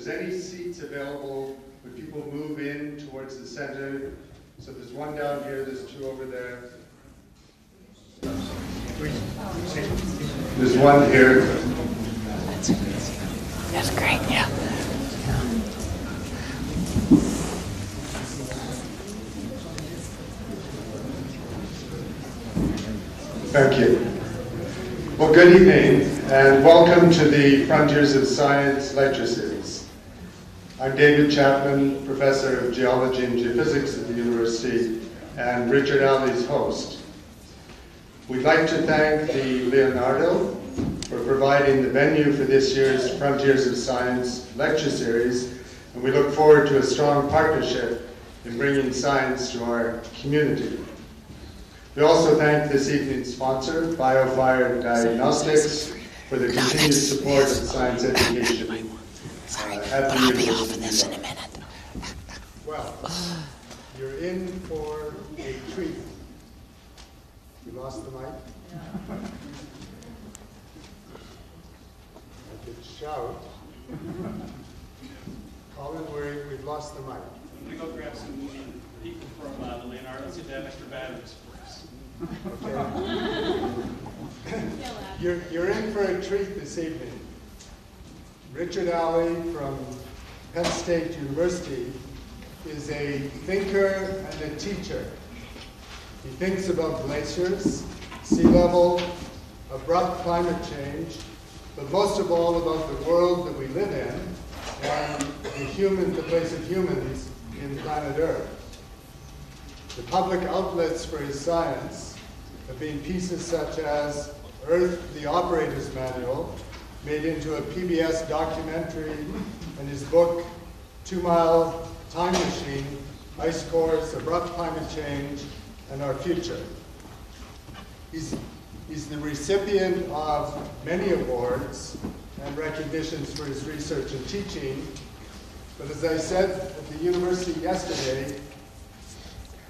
there's any seats available, would people move in towards the center? So there's one down here, there's two over there. There's one here. That's great, yeah. Thank you. Well, good evening, and welcome to the Frontiers of Science lecture series. I'm David Chapman, Professor of Geology and Geophysics at the University, and Richard Alley's host. We'd like to thank the Leonardo for providing the venue for this year's Frontiers of Science lecture series, and we look forward to a strong partnership in bringing science to our community. We also thank this evening's sponsor, BioFire Diagnostics, for the continued support of science education at the I'll be off of this in a minute. Well, you're in for a treat. You lost the mic? I could shout. Colin, we've lost the mic. I'm going to go grab some people from the Leonardo to have extra batteries for us. Okay. You're in for a treat this evening. Richard Alley from Penn State University is a thinker and a teacher. He thinks about glaciers, sea level, abrupt climate change, but most of all about the world that we live in and the place of humans in planet Earth. The public outlets for his science have been pieces such as Earth, the Operator's Manual, made into a PBS documentary, and his book, 2 Mile Time Machine, Ice Cores, Abrupt Climate Change, and Our Future. He's the recipient of many awards and recognitions for his research and teaching, but as I said at the university yesterday,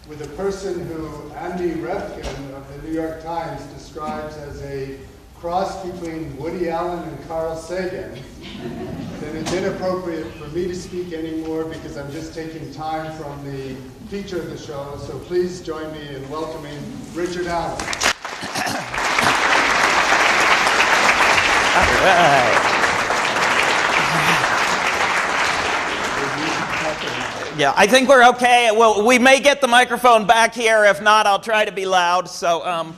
with a person who Andy Revkin of the New York Times describes as a cross between Woody Allen and Carl Sagan, then it's inappropriate for me to speak anymore because I'm just taking time from the feature of the show. So please join me in welcoming Richard Allen. All right. Yeah, I think we're okay. Well, we may get the microphone back here. If not, I'll try to be loud. So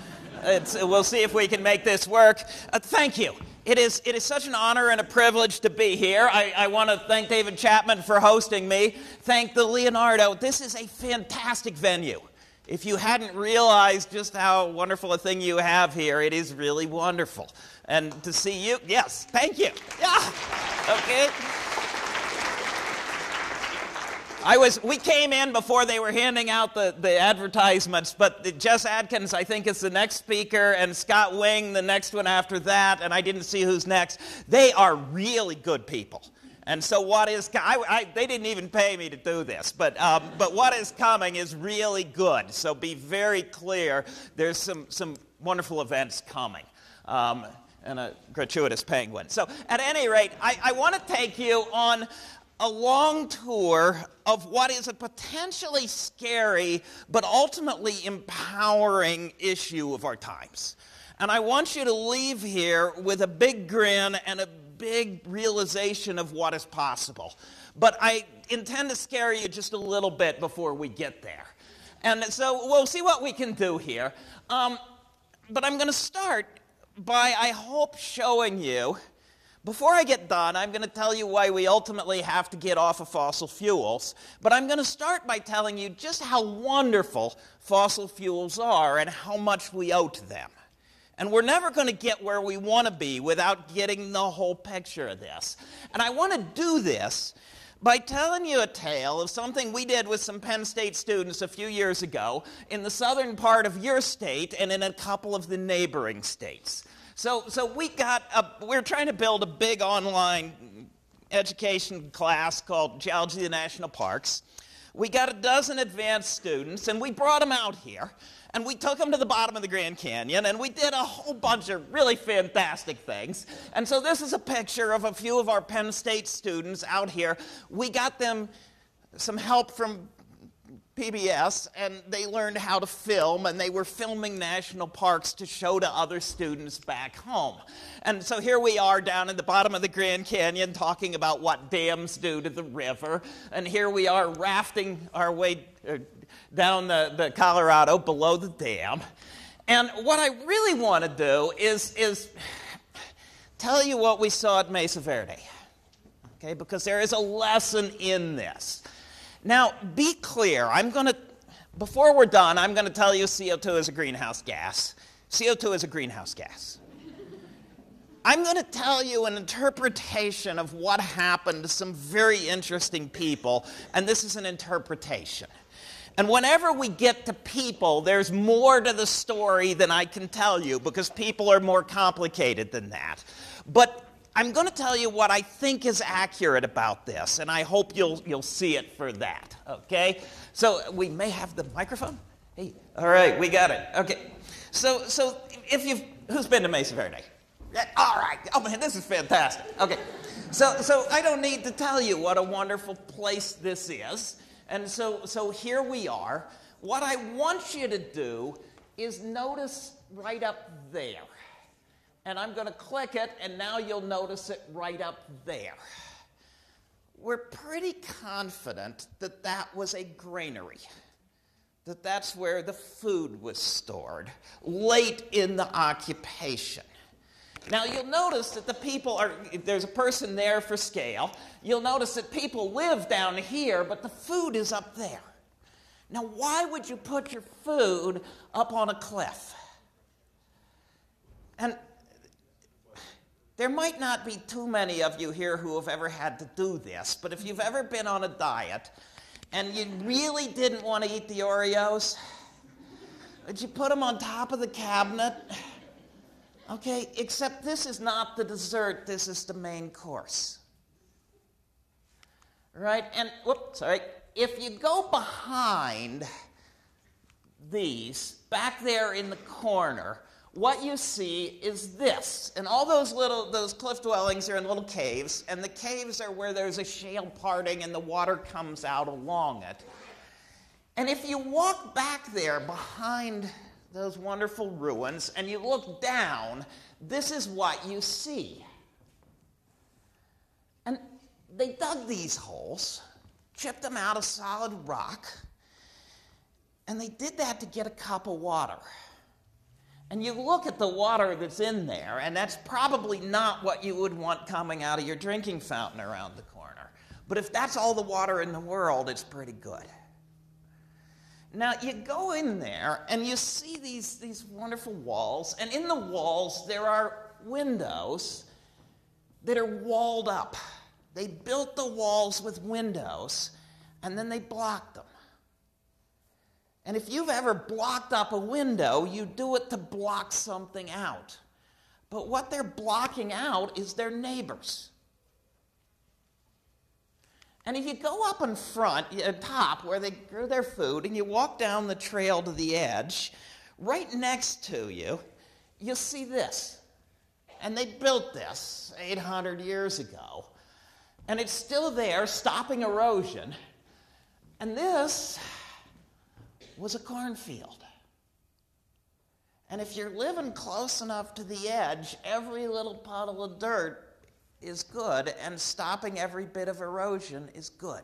we'll see if we can make this work. Thank you. It is such an honor and a privilege to be here. I want to thank David Chapman for hosting me. Thank the Leonardo. This is a fantastic venue. If you hadn't realized just how wonderful a thing you have here, it is really wonderful. And to see you, yes, thank you. Yeah, okay. We came in before they were handing out the advertisements, but Jess Adkins, I think, is the next speaker, and Scott Wing, the next one after that, and I didn't see who's next. They are really good people. And so what is, they didn't even pay me to do this, but what is coming is really good. So be very clear, there's some wonderful events coming. And a gratuitous penguin. So at any rate, I want to take you on a long tour of what is a potentially scary but ultimately empowering issue of our times. And I want you to leave here with a big grin and a big realization of what is possible. But I intend to scare you just a little bit before we get there. And so we'll see what we can do here. But I'm going to start by, I hope, showing you. Before I get done, I'm going to tell you why we ultimately have to get off of fossil fuels, but I'm going to start by telling you just how wonderful fossil fuels are and how much we owe to them. And we're never going to get where we want to be without getting the whole picture of this. And I want to do this by telling you a tale of something we did with some Penn State students a few years ago in the southern part of your state and in a couple of the neighboring states. So we're trying to build a big online education class called Geology of the National Parks. We got a dozen advanced students, and we brought them out here. And we took them to the bottom of the Grand Canyon, and we did a whole bunch of really fantastic things. And so this is a picture of a few of our Penn State students out here. We got them some help from PBS, and they learned how to film, and they were filming national parks to show to other students back home. And so here we are down at the bottom of the Grand Canyon talking about what dams do to the river, and here we are rafting our way down the Colorado below the dam. And what I really want to do is tell you what we saw at Mesa Verde, okay, because there is a lesson in this. Now, be clear. Before we're done, I'm going to tell you CO2 is a greenhouse gas. CO2 is a greenhouse gas. I'm going to tell you an interpretation of what happened to some very interesting people, and this is an interpretation. And whenever we get to people, there's more to the story than I can tell you, because people are more complicated than that. But I'm going to tell you what I think is accurate about this, and I hope you'll see it for that, okay? So we may have the microphone? Hey, all right, we got it. Okay. So who's been to Mesa Verde? All right. Oh, man, this is fantastic. Okay. So I don't need to tell you what a wonderful place this is. And so here we are. What I want you to do is notice right up there. And I'm going to click it, and now you'll notice it right up there. We're pretty confident that that was a granary, that that's where the food was stored, late in the occupation. Now, you'll notice that there's a person there for scale. You'll notice that people live down here, but the food is up there. Now, why would you put your food up on a cliff? And there might not be too many of you here who have ever had to do this, but if you've ever been on a diet and you really didn't want to eat the Oreos, would you put them on top of the cabinet? Okay, except this is not the dessert, this is the main course. Right? And, if you go behind these, back there in the corner, what you see is this. And all those cliff dwellings are in little caves, and the caves are where there's a shale parting and the water comes out along it. And if you walk back there behind those wonderful ruins and you look down, this is what you see. And they dug these holes, chipped them out of solid rock, and they did that to get a cup of water. And you look at the water that's in there, and that's probably not what you would want coming out of your drinking fountain around the corner. But if that's all the water in the world, it's pretty good. Now, you go in there, and you see these wonderful walls, and in the walls there are windows that are walled up. They built the walls with windows, and then they blocked them. And if you've ever blocked up a window, you do it to block something out. But what they're blocking out is their neighbors. And if you go up in front, top, where they grew their food, and you walk down the trail to the edge, right next to you, you'll see this. And they built this 800 years ago. And it's still there, stopping erosion. And this was a cornfield. And if you're living close enough to the edge, every little puddle of dirt is good, and stopping every bit of erosion is good.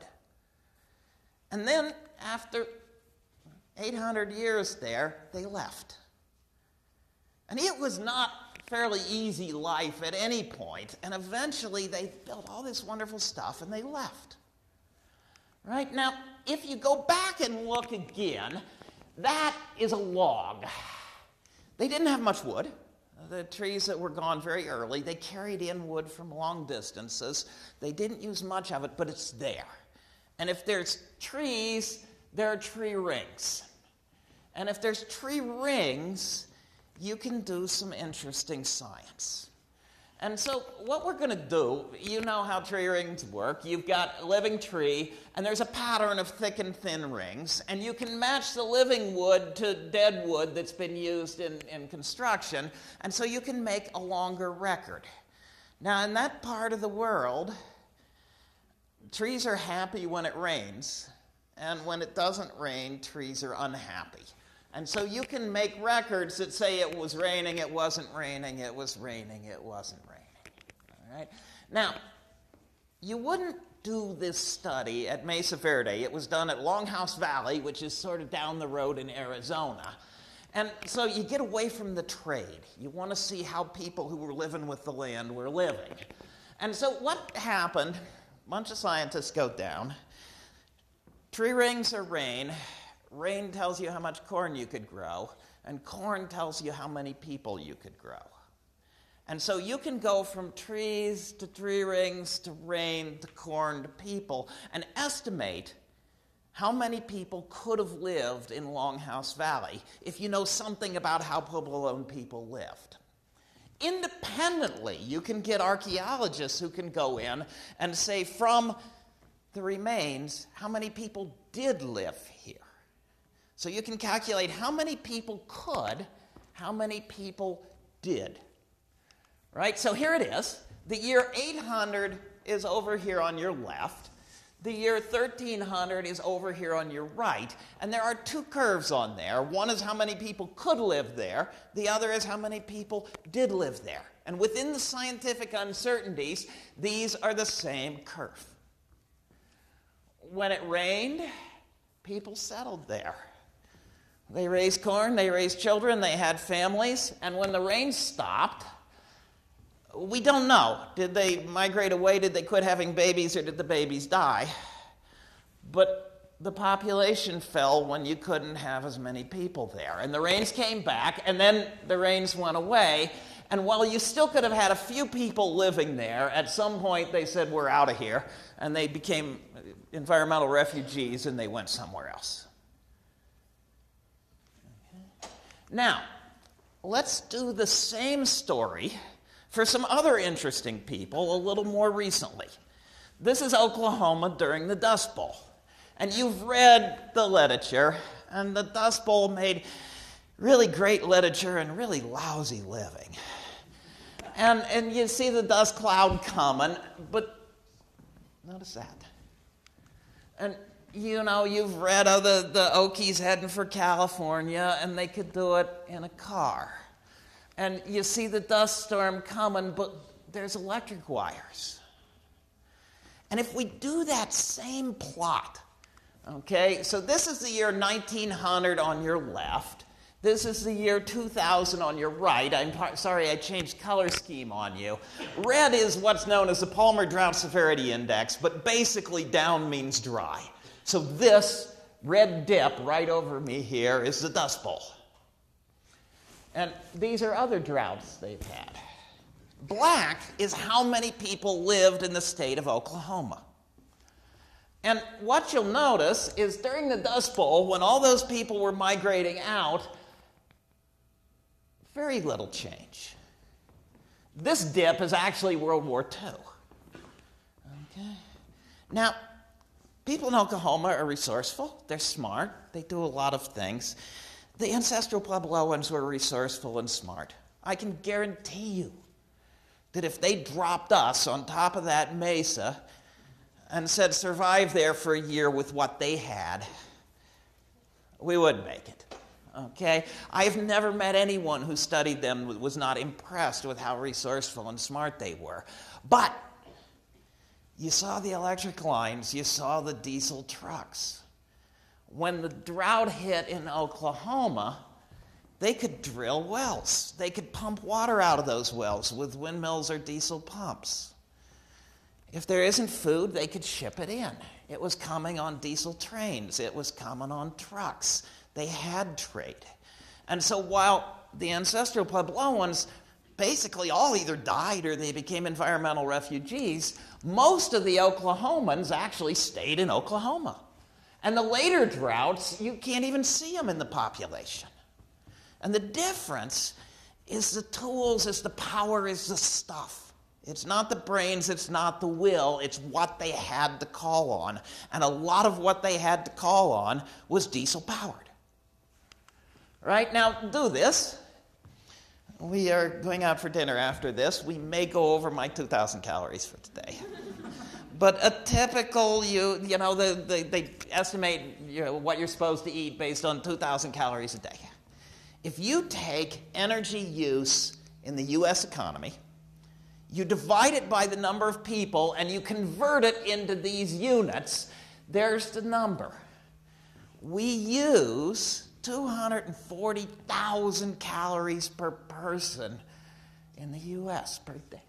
And then, after 800 years there, they left. And it was not a fairly easy life at any point, and eventually they built all this wonderful stuff, and they left. Right? Now, if you go back and look again, that is a log. They didn't have much wood. The trees that were gone very early, they carried in wood from long distances. They didn't use much of it, but it's there. And if there's trees, there are tree rings. And if there's tree rings, you can do some interesting science. And so what we're going to do, you know how tree rings work. You've got a living tree, and there's a pattern of thick and thin rings, and you can match the living wood to dead wood that's been used in construction, and so you can make a longer record. Now, in that part of the world, trees are happy when it rains, and when it doesn't rain, trees are unhappy. And so you can make records that say it was raining, it wasn't raining, it was raining, it wasn't raining. All right? Now, you wouldn't do this study at Severity. It was done at Longhouse Valley, which is sort of down the road in Arizona. And so you get away from the trade. You want to see how people who were living with the land were living. And so what happened, a bunch of scientists go down. Tree rings are rain. Rain tells you how much corn you could grow, and corn tells you how many people you could grow. And so you can go from trees to tree rings to rain to corn to people and estimate how many people could have lived in Longhouse Valley if you know something about how Puebloan people lived. Independently, you can get archaeologists who can go in and say from the remains how many people did live here. So you can calculate how many people could, how many people did. Right? So here it is. The year 800 is over here on your left. The year 1300 is over here on your right. And there are two curves on there. One is how many people could live there. The other is how many people did live there. And within the scientific uncertainties, these are the same curve. When it rained, people settled there. They raised corn, they raised children, they had families, and when the rain stopped, we don't know. Did they migrate away? Did they quit having babies, or did the babies die? But the population fell when you couldn't have as many people there. And the rains came back, and then the rains went away. And while you still could have had a few people living there, at some point they said, we're out of here. And they became environmental refugees, and they went somewhere else. Now, let's do the same story for some other interesting people a little more recently. This is Oklahoma during the Dust Bowl. And you've read the literature, and the Dust Bowl made really great literature and really lousy living. And you see the dust cloud coming, but notice that. And you know, you've read of the Okies heading for California, and they could do it in a car. And you see the dust storm coming, but there's electric wires. And if we do that same plot, okay, so this is the year 1900 on your left. This is the year 2000 on your right. I'm sorry I changed color scheme on you. Red is what's known as the Palmer Drought Severity Index, but basically down means dry. So this red dip right over me here is the Dust Bowl. And these are other droughts they've had. Black is how many people lived in the state of Oklahoma. And what you'll notice is during the Dust Bowl, when all those people were migrating out, very little change. This dip is actually World War II. Okay. Now, people in Oklahoma are resourceful. They're smart. They do a lot of things. The ancestral Puebloans were resourceful and smart. I can guarantee you that if they dropped us on top of that mesa and said survive there for a year with what they had, we wouldn't make it. Okay? I've never met anyone who studied them was not impressed with how resourceful and smart they were. But you saw the electric lines, you saw the diesel trucks. When the drought hit in Oklahoma, they could drill wells. They could pump water out of those wells with windmills or diesel pumps. If there isn't food, they could ship it in. It was coming on diesel trains. It was coming on trucks. They had trade. And so while the ancestral Puebloans basically all either died or they became environmental refugees, most of the Oklahomans actually stayed in Oklahoma. And the later droughts, you can't even see them in the population. And the difference is the tools, is the power, is the stuff. It's not the brains, it's not the will, it's what they had to call on. And a lot of what they had to call on was diesel-powered. Right, now do this. We are going out for dinner after this. We may go over my 2,000 calories for today. But a typical, they estimate what you're supposed to eat based on 2,000 calories a day. If you take energy use in the U.S. economy, you divide it by the number of people, and you convert it into these units, there's the number. We use 240,000 calories per person in the U.S. per day.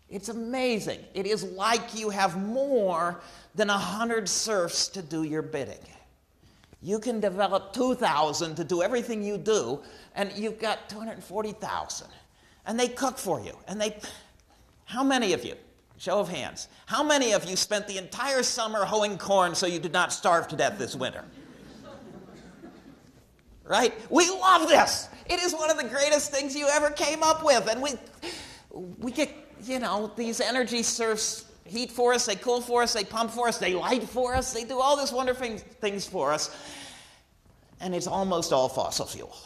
It's amazing. It is like you have more than 100 serfs to do your bidding. You can develop 2,000 to do everything you do, and you've got 240,000. And they cook for you. And how many of you, show of hands, how many of you spent the entire summer hoeing corn so you did not starve to death this winter? Right? We love this. It is one of the greatest things you ever came up with. And we get, these energy serfs heat for us, they cool for us, they pump for us, they light for us, they do all these wonderful things for us. And it's almost all fossil fuel.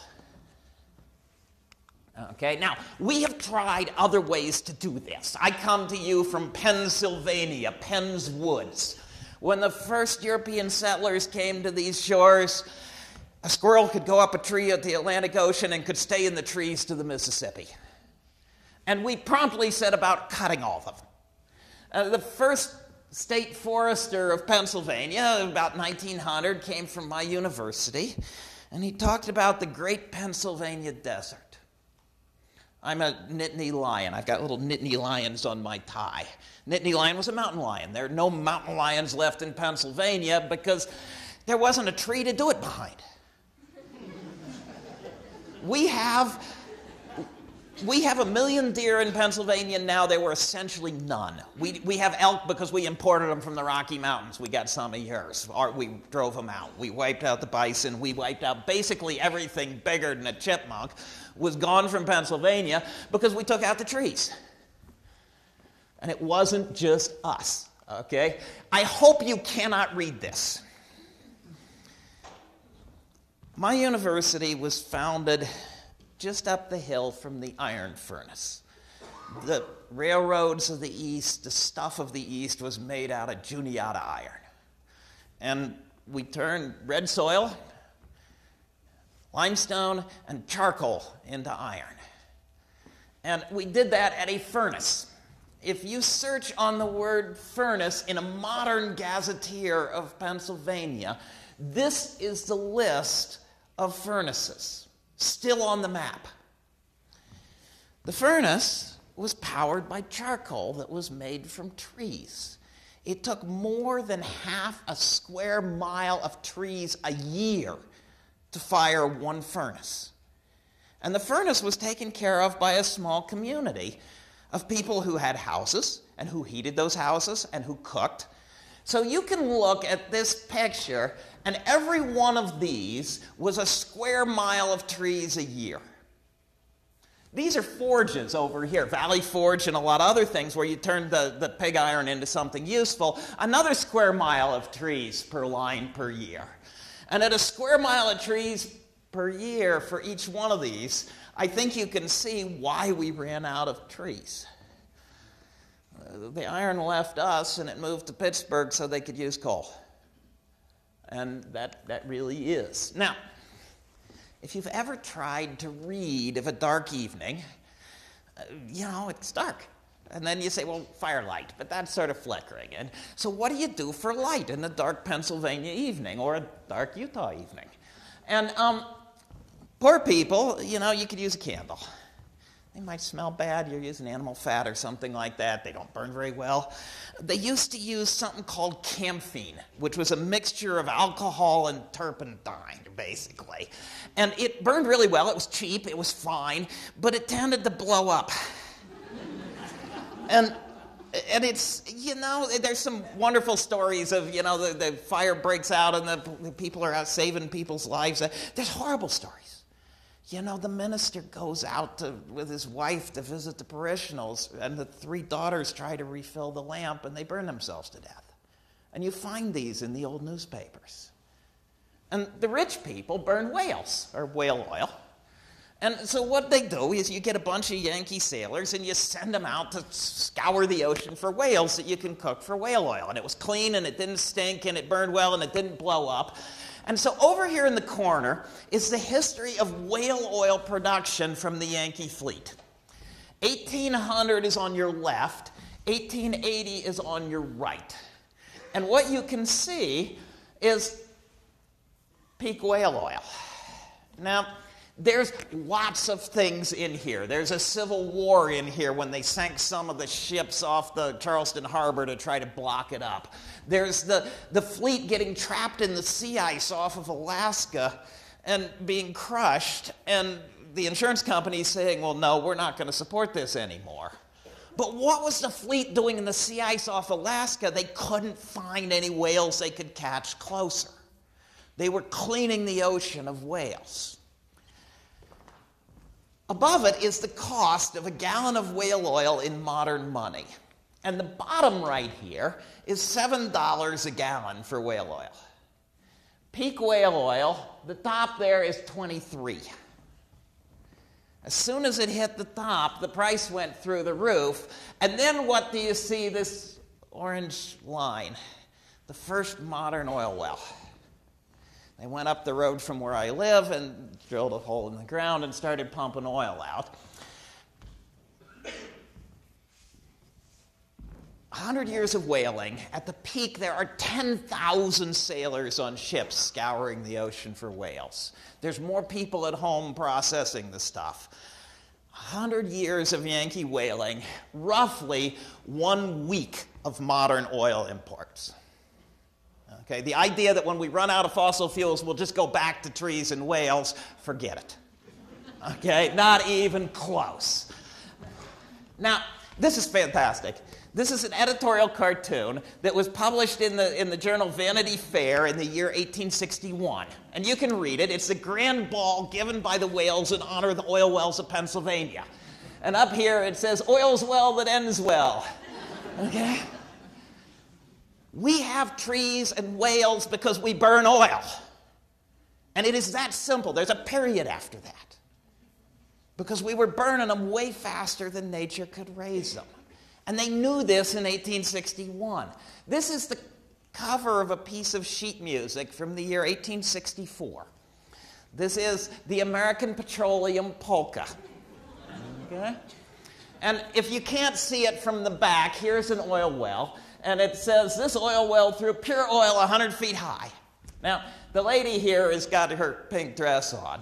Okay, now, we have tried other ways to do this. I come to you from Pennsylvania, Penn's Woods. When the first European settlers came to these shores, a squirrel could go up a tree at the Atlantic Ocean and could stay in the trees to the Mississippi. And we promptly set about cutting all of them. The first state forester of Pennsylvania, about 1900, came from my university, and he talked about the Great Pennsylvania Desert. I'm a Nittany lion. I've got little Nittany lions on my tie. Nittany lion was a mountain lion. There are no mountain lions left in Pennsylvania because there wasn't a tree to do it behind. We have 1 million deer in Pennsylvania now. There were essentially none. We have elk because we imported them from the Rocky Mountains. We got some a year. We drove them out. We wiped out the bison. We wiped out basically everything bigger than a chipmunk was gone from Pennsylvania because we took out the trees. And it wasn't just us, okay? I hope you cannot read this. My university was founded just up the hill from the iron furnace. The railroads of the East, the stuff of the East was made out of Juniata iron. And we turned red soil, limestone, and charcoal into iron. And we did that at a furnace. If you search on the word furnace in a modern gazetteer of Pennsylvania, this is the list of furnaces, still on the map. The furnace was powered by charcoal that was made from trees. It took more than half a square mile of trees a year to fire one furnace. And the furnace was taken care of by a small community of people who had houses and who heated those houses and who cooked. So you can look at this picture, and every one of these was a square mile of trees a year. These are forges over here, Valley Forge and a lot of other things where you turn the pig iron into something useful. Another square mile of trees per line per year. And at a square mile of trees per year for each one of these, I think you can see why we ran out of trees. The iron left us and it moved to Pittsburgh so they could use coal. And that really is. Now, if you've ever tried to read of a dark evening, it's dark. And then you say, well, firelight, but that's sort of flickering. And so what do you do for light in a dark Pennsylvania evening or a dark Utah evening? And poor people, you could use a candle. They might smell bad. You're using animal fat or something like that. They don't burn very well. They used to use something called camphene, which was a mixture of alcohol and turpentine, basically. And it burned really well. It was cheap. It was fine. But it tended to blow up. And it's, there's some wonderful stories of, the fire breaks out and the people are out saving people's lives. There's horrible stories. You know, the minister goes out with his wife to visit the parishioners, and the 3 daughters try to refill the lamp, and they burn themselves to death. And you find these in the old newspapers. And the rich people burn whales, or whale oil. And so what they do is you get a bunch of Yankee sailors, and you send them out to scour the ocean for whales that you can cook for whale oil. And it was clean, and it didn't stink, and it burned well, and it didn't blow up. And so over here in the corner is the history of whale oil production from the Yankee fleet. 1800 is on your left, 1880 is on your right. And what you can see is peak whale oil. Now, there's lots of things in here. There's a civil war in here when they sank some of the ships off the Charleston Harbor to try to block it up. There's the fleet getting trapped in the sea ice off of Alaska and being crushed, and the insurance company saying, well, no, we're not going to support this anymore. But what was the fleet doing in the sea ice off Alaska? They couldn't find any whales they could catch closer. They were cleaning the ocean of whales. Above it is the cost of a gallon of whale oil in modern money. And the bottom right here is $7 a gallon for whale oil. Peak whale oil, the top there is 23. As soon as it hit the top, the price went through the roof. And then what do you see, this orange line? The first modern oil well. They went up the road from where I live and drilled a hole in the ground and started pumping oil out. 100 years of whaling. At the peak, there are 10,000 sailors on ships scouring the ocean for whales. There's more people at home processing the stuff. 100 years of Yankee whaling, roughly 1 week of modern oil imports. Okay, the idea that when we run out of fossil fuels, we'll just go back to trees and whales, forget it. Okay, not even close. Now, this is fantastic. This is an editorial cartoon that was published in the journal Vanity Fair in the year 1861. And you can read it. It's the grand ball given by the whales in honor of the oil wells of Pennsylvania. And up here it says, oil's well that ends well. Okay? We have trees and whales because we burn oil. And it is that simple. There's a period after that. Because we were burning them way faster than nature could raise them. And they knew this in 1861. This is the cover of a piece of sheet music from the year 1864. This is the American Petroleum Polka. Okay? And if you can't see it from the back, here's an oil well. And it says, this oil well threw pure oil 100 feet high. Now, the lady here has got her pink dress on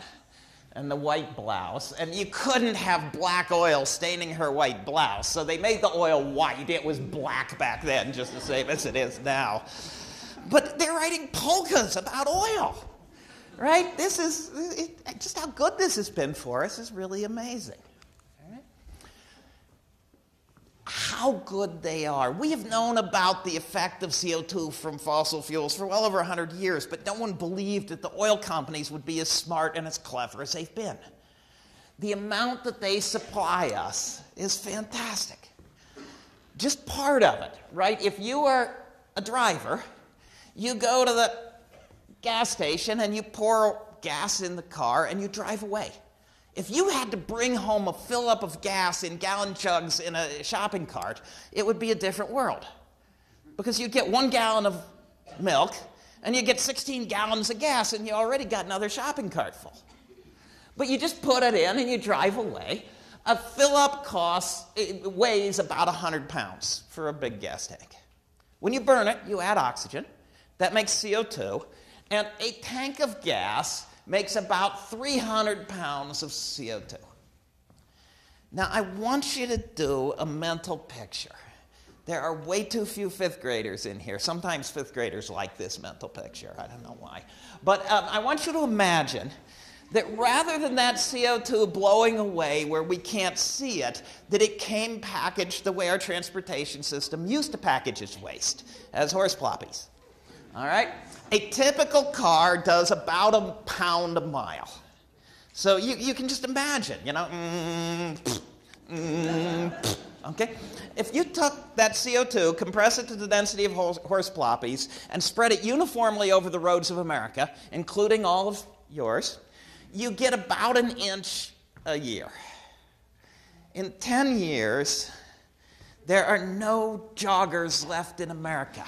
and the white blouse. And you couldn't have black oil staining her white blouse. So they made the oil white. It was black back then, just the same as it is now. But they're writing polkas about oil, right? This is, just how good this has been for us is really amazing. How good they are. We have known about the effect of CO2 from fossil fuels for well over 100 years, but no one believed that the oil companies would be as smart and as clever as they've been. The amount that they supply us is fantastic. Just part of it, right? If you are a driver, you go to the gas station and you pour gas in the car and you drive away. If you had to bring home a fill-up of gas in gallon jugs in a shopping cart, it would be a different world. Because you'd get 1 gallon of milk, and you get 16 gallons of gas, and you already got another shopping cart full. But you just put it in, and you drive away. A fill-up it weighs about 100 pounds for a big gas tank. When you burn it, you add oxygen. That makes CO2. And a tank of gas makes about 300 pounds of CO2. Now, I want you to do a mental picture. There are way too few fifth graders in here. Sometimes fifth graders like this mental picture. I don't know why. But I want you to imagine that rather than that CO2 blowing away where we can't see it, that it came packaged the way our transportation system used to package its waste, as horse ploppies. All right? A typical car does about 1 pound a mile. So you can just imagine, okay? If you took that CO2, compress it to the density of horse ploppies, and spread it uniformly over the roads of America, including all of yours, you get about an inch a year. In 10 years, there are no joggers left in America.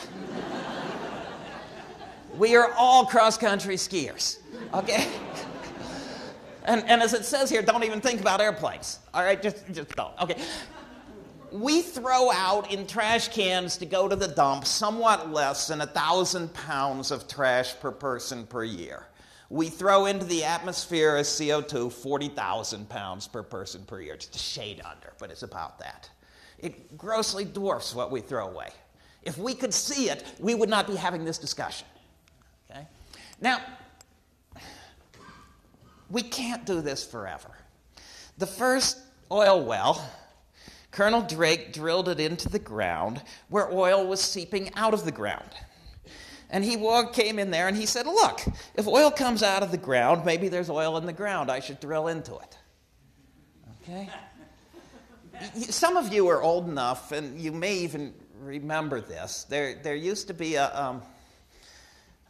We are all cross-country skiers, okay? And as it says here, don't even think about airplanes, all right? Just don't, okay? We throw out in trash cans to go to the dump somewhat less than 1,000 pounds of trash per person per year. We throw into the atmosphere as CO2 40,000 pounds per person per year. Just a shade under, but it's about that. It grossly dwarfs what we throw away. If we could see it, we would not be having this discussion. Okay? Now, we can't do this forever. The first oil well, Colonel Drake drilled it into the ground where oil was seeping out of the ground. And he came in there and he said, look, if oil comes out of the ground, maybe there's oil in the ground. I should drill into it. Okay? Some of you are old enough, and you may even remember this. There used to be a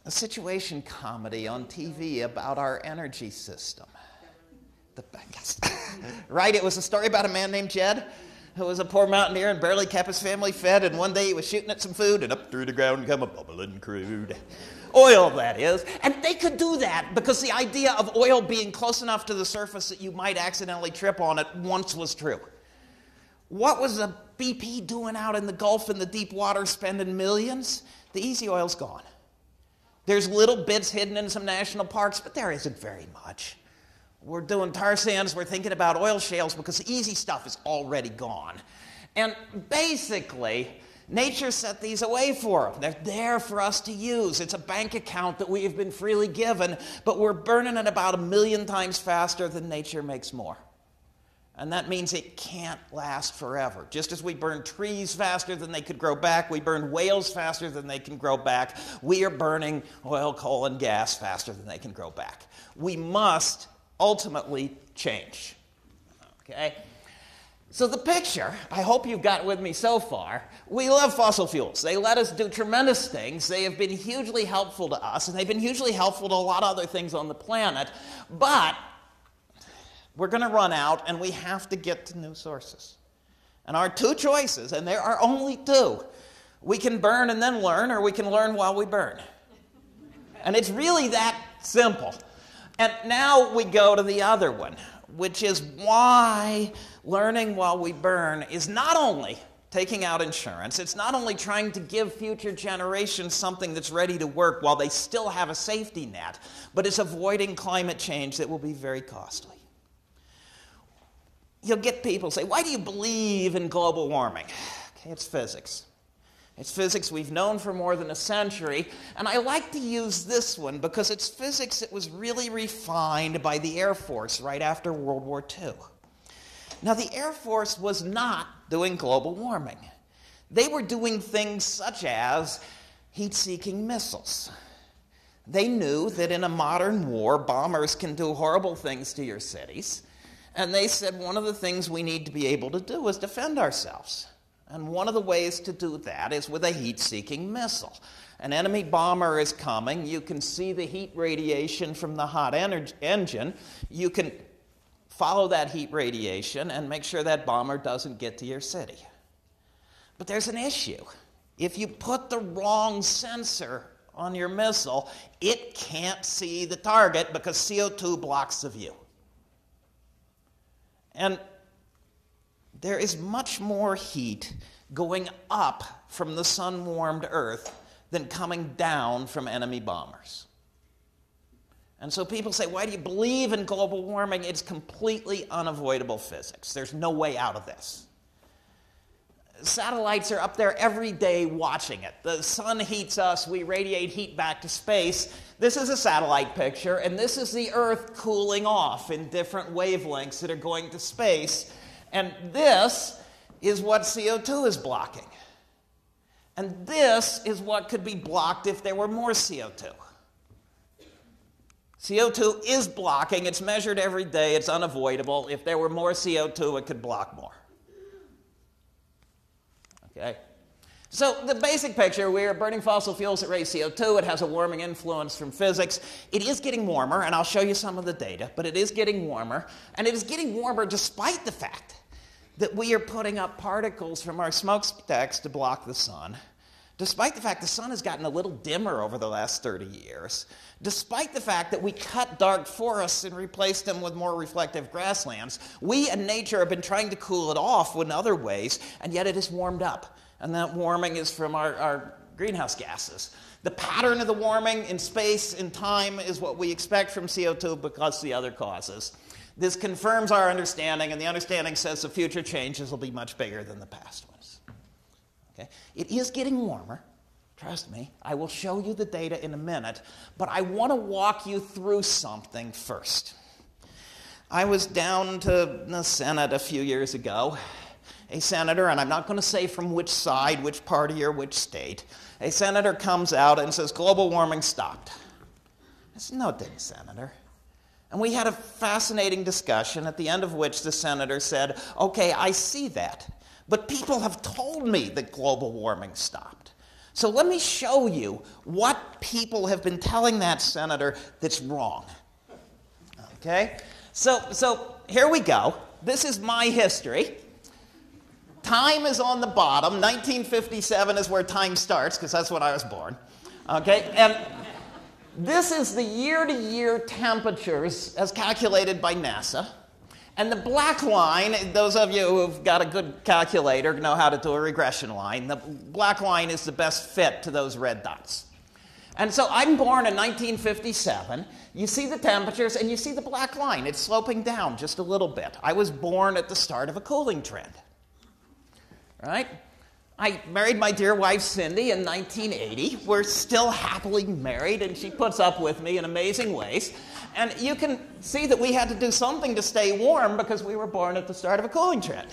situation comedy on TV about our energy system. Right? It was a story about a man named Jed who was a poor mountaineer and barely kept his family fed, and one day he was shooting at some food, and up through the ground come a bubbling crude. Oil, that is. And they could do that because the idea of oil being close enough to the surface that you might accidentally trip on it once was true. What was the BP doing out in the Gulf in the deep water spending millions? The easy oil's gone. There's little bits hidden in some national parks, but there isn't very much. We're doing tar sands, we're thinking about oil shales because the easy stuff is already gone. And basically, nature set these away for us. They're there for us to use. It's a bank account that we have been freely given, but we're burning it about 1 million times faster than nature makes more. And that means it can't last forever. Just as we burn trees faster than they could grow back, we burn whales faster than they can grow back, we are burning oil, coal, and gas faster than they can grow back. We must ultimately change. Okay? So the picture, I hope you've got with me so far, we love fossil fuels. They let us do tremendous things. They have been hugely helpful to us, and they've been hugely helpful to a lot of other things on the planet. But we're going to run out, and we have to get to new sources. And our two choices, and there are only two, we can burn and then learn, or we can learn while we burn. And it's really that simple. And now we go to the other one, which is why learning while we burn is not only taking out insurance, it's not only trying to give future generations something that's ready to work while they still have a safety net, but it's avoiding climate change that will be very costly. You'll get people say, why do you believe in global warming? Okay, it's physics. It's physics we've known for more than a century, and I like to use this one because it's physics that was really refined by the Air Force right after World War II. Now, the Air Force was not doing global warming. They were doing things such as heat-seeking missiles. They knew that in a modern war, bombers can do horrible things to your cities, and they said one of the things we need to be able to do is defend ourselves. And one of the ways to do that is with a heat-seeking missile. An enemy bomber is coming. You can see the heat radiation from the hot engine. You can follow that heat radiation and make sure that bomber doesn't get to your city. But there's an issue. If you put the wrong sensor on your missile, it can't see the target because CO2 blocks the view. And there is much more heat going up from the sun-warmed Earth than coming down from enemy bombers. And so people say, why do you believe in global warming? It's completely unavoidable physics. There's no way out of this. Satellites are up there every day watching it. The sun heats us, we radiate heat back to space. This is a satellite picture, and this is the Earth cooling off in different wavelengths that are going to space. And this is what CO2 is blocking. And this is what could be blocked if there were more CO2. CO2 is blocking. It's measured every day. It's unavoidable. If there were more CO2, it could block more. Okay? So the basic picture, we are burning fossil fuels that raise CO2. It has a warming influence from physics. It is getting warmer, and I'll show you some of the data, but it is getting warmer. And it is getting warmer despite the fact that we are putting up particles from our smokestacks to block the sun, despite the fact the sun has gotten a little dimmer over the last 30 years, despite the fact that we cut dark forests and replaced them with more reflective grasslands. We and nature have been trying to cool it off in other ways, and yet it has warmed up. And that warming is from our greenhouse gases. The pattern of the warming in space and time is what we expect from CO2 because of the other causes. This confirms our understanding, and the understanding says the future changes will be much bigger than the past ones. Okay? It is getting warmer. Trust me. I will show you the data in a minute, but I want to walk you through something first. I was down to the Senate a few years ago. A senator, and I'm not going to say from which side, which party, or which state, a senator comes out and says, global warming stopped. I said, no, it didn't, Senator. And we had a fascinating discussion, at the end of which the senator said, okay, I see that, but people have told me that global warming stopped. So let me show you what people have been telling that senator that's wrong. Okay? So here we go. This is my history. Time is on the bottom. 1957 is where time starts, because that's when I was born. Okay? And this is the year-to-year temperatures as calculated by NASA. And the black line, those of you who've got a good calculator know how to do a regression line. The black line is the best fit to those red dots. And so I'm born in 1957. You see the temperatures, and you see the black line. It's sloping down just a little bit. I was born at the start of a cooling trend. Right? I married my dear wife, Cindy, in 1980. We're still happily married, and she puts up with me in amazing ways. And you can see that we had to do something to stay warm because we were born at the start of a cooling trend.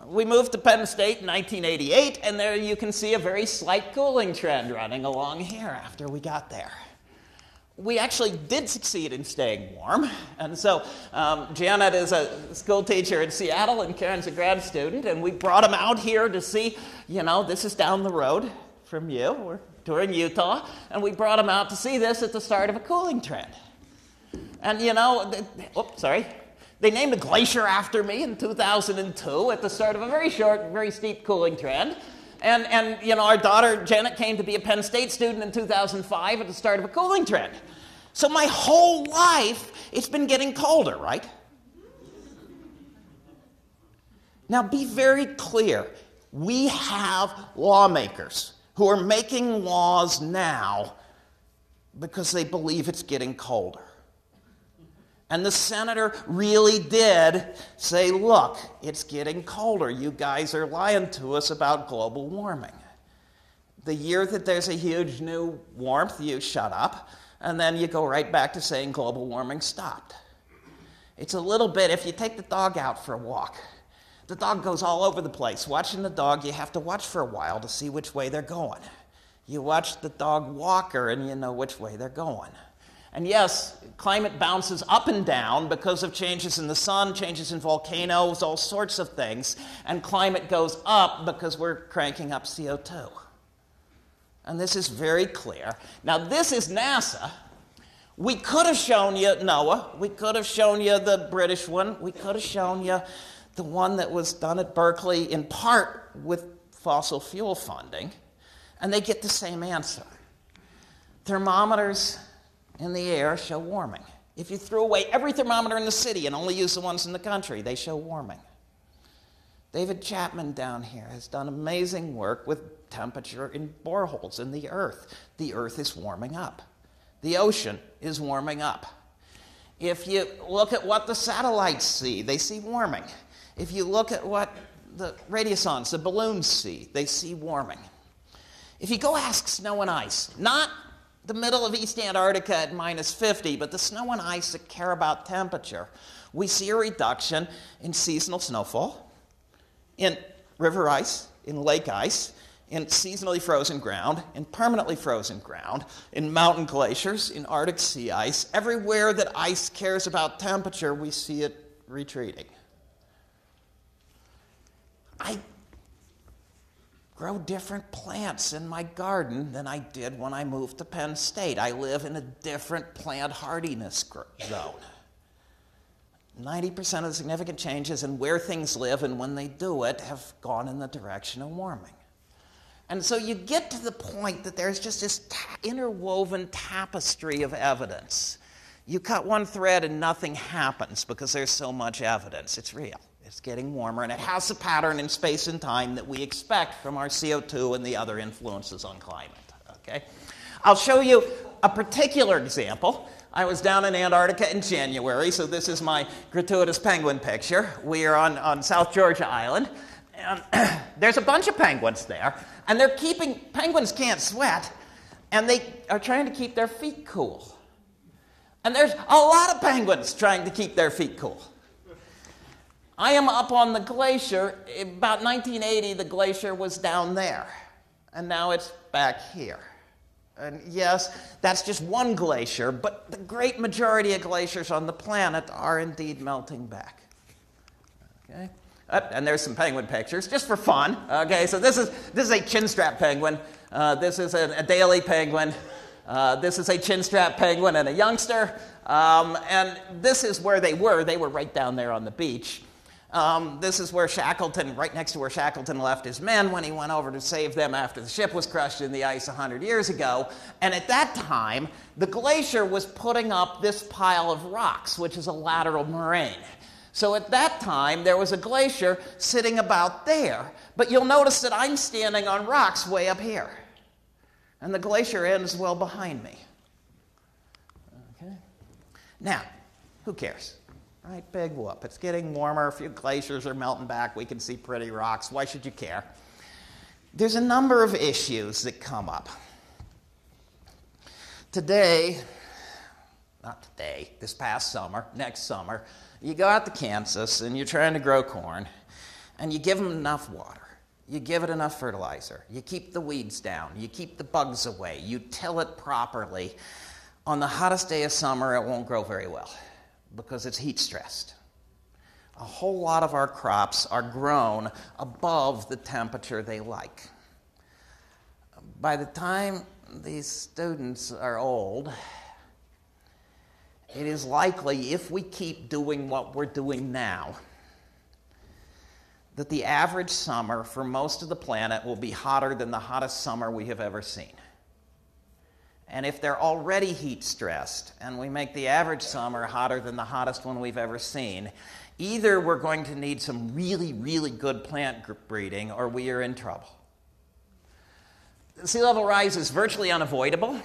We moved to Penn State in 1988, and there you can see a very slight cooling trend running along here after we got there. We actually did succeed in staying warm. And so Janet is a school teacher in Seattle, and Karen's a grad student, and we brought them out here to see, this is down the road from you. We're touring Utah, and we brought them out to see this at the start of a cooling trend. And, they named a glacier after me in 2002 at the start of a very short, very steep cooling trend. And our daughter, Janet, came to be a Penn State student in 2005 at the start of a cooling trend. So my whole life, it's been getting colder, right? Now, be very clear. We have lawmakers who are making laws now because they believe it's getting colder. And the senator really did say, look, it's getting colder. You guys are lying to us about global warming. The year that there's a huge new warmth, you shut up, and then you go right back to saying global warming stopped. It's a little bit, if you take the dog out for a walk, the dog goes all over the place. Watching the dog, you have to watch for a while to see which way they're going. You watch the dog walker, and you know which way they're going. And yes, climate bounces up and down because of changes in the sun, changes in volcanoes, all sorts of things. And climate goes up because we're cranking up CO2. And this is very clear. Now, this is NASA. We could have shown you NOAA. We could have shown you the British one. We could have shown you the one that was done at Berkeley in part with fossil fuel funding. And they get the same answer. Thermometers in the air show warming. If you threw away every thermometer in the city and only use the ones in the country, they show warming. David Chapman down here has done amazing work with temperature in boreholes in the Earth. The Earth is warming up. The ocean is warming up. If you look at what the satellites see, they see warming. If you look at what the radiosondes, the balloons see, they see warming. If you go ask snow and ice, not the middle of East Antarctica at minus 50, but the snow and ice that care about temperature, we see a reduction in seasonal snowfall, in river ice, in lake ice, in seasonally frozen ground, in permanently frozen ground, in mountain glaciers, in Arctic sea ice. Everywhere that ice cares about temperature, we see it retreating. I grow different plants in my garden than I did when I moved to Penn State. I live in a different plant hardiness zone. 90% of the significant changes in where things live and when they do it have gone in the direction of warming. And so you get to the point that there's just this interwoven tapestry of evidence. You cut one thread and nothing happens because there's so much evidence. It's real. It's getting warmer, and it has a pattern in space and time that we expect from our CO2 and the other influences on climate. Okay? I'll show you a particular example. I was down in Antarctica in January, so this is my gratuitous penguin picture. We are on South Georgia Island, and there's a bunch of penguins there, and penguins can't sweat, and they are trying to keep their feet cool. And there's a lot of penguins trying to keep their feet cool. I am up on the glacier. About 1980, the glacier was down there, and now it's back here. And yes, that's just one glacier, but the great majority of glaciers on the planet are indeed melting back. Okay? And there's some penguin pictures, just for fun. Okay, so this is a chinstrap penguin. This is a Adelie penguin. This is a chinstrap penguin and a youngster. And this is where they were. They were right down there on the beach. This is where Shackleton, right next to where Shackleton left his men when he went over to save them after the ship was crushed in the ice 100 years ago. And at that time, the glacier was putting up this pile of rocks, which is a lateral moraine. So at that time, there was a glacier sitting about there. But you'll notice that I'm standing on rocks way up here. And the glacier ends well behind me. Okay? Now, who cares? Right, big whoop. It's getting warmer. A few glaciers are melting back. We can see pretty rocks. Why should you care? There's a number of issues that come up. This past summer, next summer, you go out to Kansas and you're trying to grow corn, and you give them enough water. You give it enough fertilizer. You keep the weeds down. You keep the bugs away. You till it properly. On the hottest day of summer, it won't grow very well, because it's heat stressed. A whole lot of our crops are grown above the temperature they like. By the time these students are old, it is likely, if we keep doing what we're doing now, that the average summer for most of the planet will be hotter than the hottest summer we have ever seen. And if they're already heat stressed, and we make the average summer hotter than the hottest one we've ever seen, either we're going to need some really, really good plant breeding, or we are in trouble. Sea level rise is virtually unavoidable.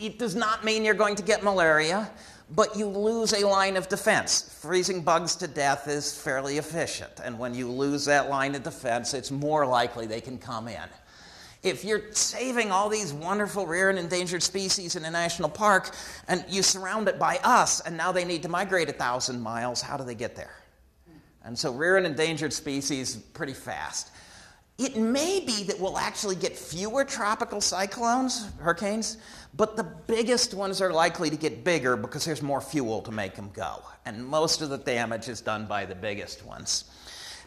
It does not mean you're going to get malaria, but you lose a line of defense. Freezing bugs to death is fairly efficient, and when you lose that line of defense, it's more likely they can come in. If you're saving all these wonderful rare and endangered species in a national park, and you surround it by us, and now they need to migrate 1,000 miles, how do they get there? And so rare and endangered species pretty fast. It may be that we'll actually get fewer tropical cyclones, hurricanes, but the biggest ones are likely to get bigger because there's more fuel to make them go. And most of the damage is done by the biggest ones.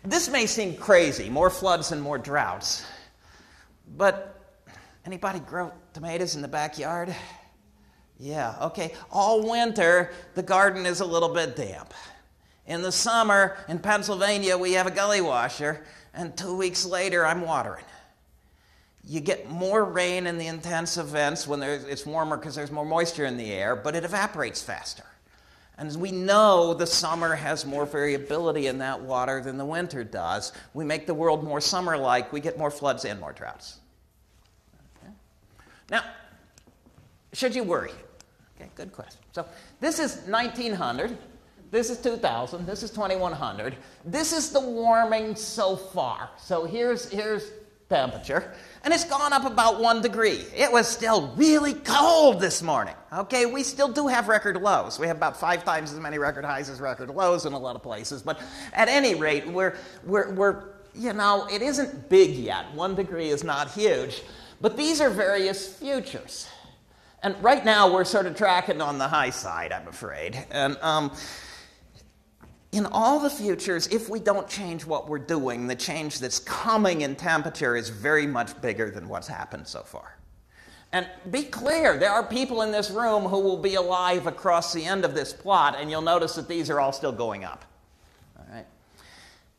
This may seem crazy, more floods and more droughts. But anybody grow tomatoes in the backyard? Yeah, okay. All winter, the garden is a little bit damp. In the summer, in Pennsylvania, we have a gully washer, and 2 weeks later, I'm watering. You get more rain in the intense events when it's warmer because there's more moisture in the air, but it evaporates faster. And as we know, the summer has more variability in that water than the winter does. We make the world more summer-like. We get more floods and more droughts. Okay. Now, should you worry? Okay, good question. So this is 1900. This is 2000. This is 2100. This is the warming so far. So here's temperature, and it's gone up about 1 degree. It was still really cold this morning. Okay, we still do have record lows. We have about 5 times as many record highs as record lows in a lot of places, but at any rate, we're it isn't big yet. 1 degree is not huge. But these are various futures. And right now, we're sort of tracking on the high side, I'm afraid. And in all the futures, if we don't change what we're doing, the change that's coming in temperature is very much bigger than what's happened so far. And be clear, there are people in this room who will be alive across the end of this plot, and you'll notice that these are all still going up. All right?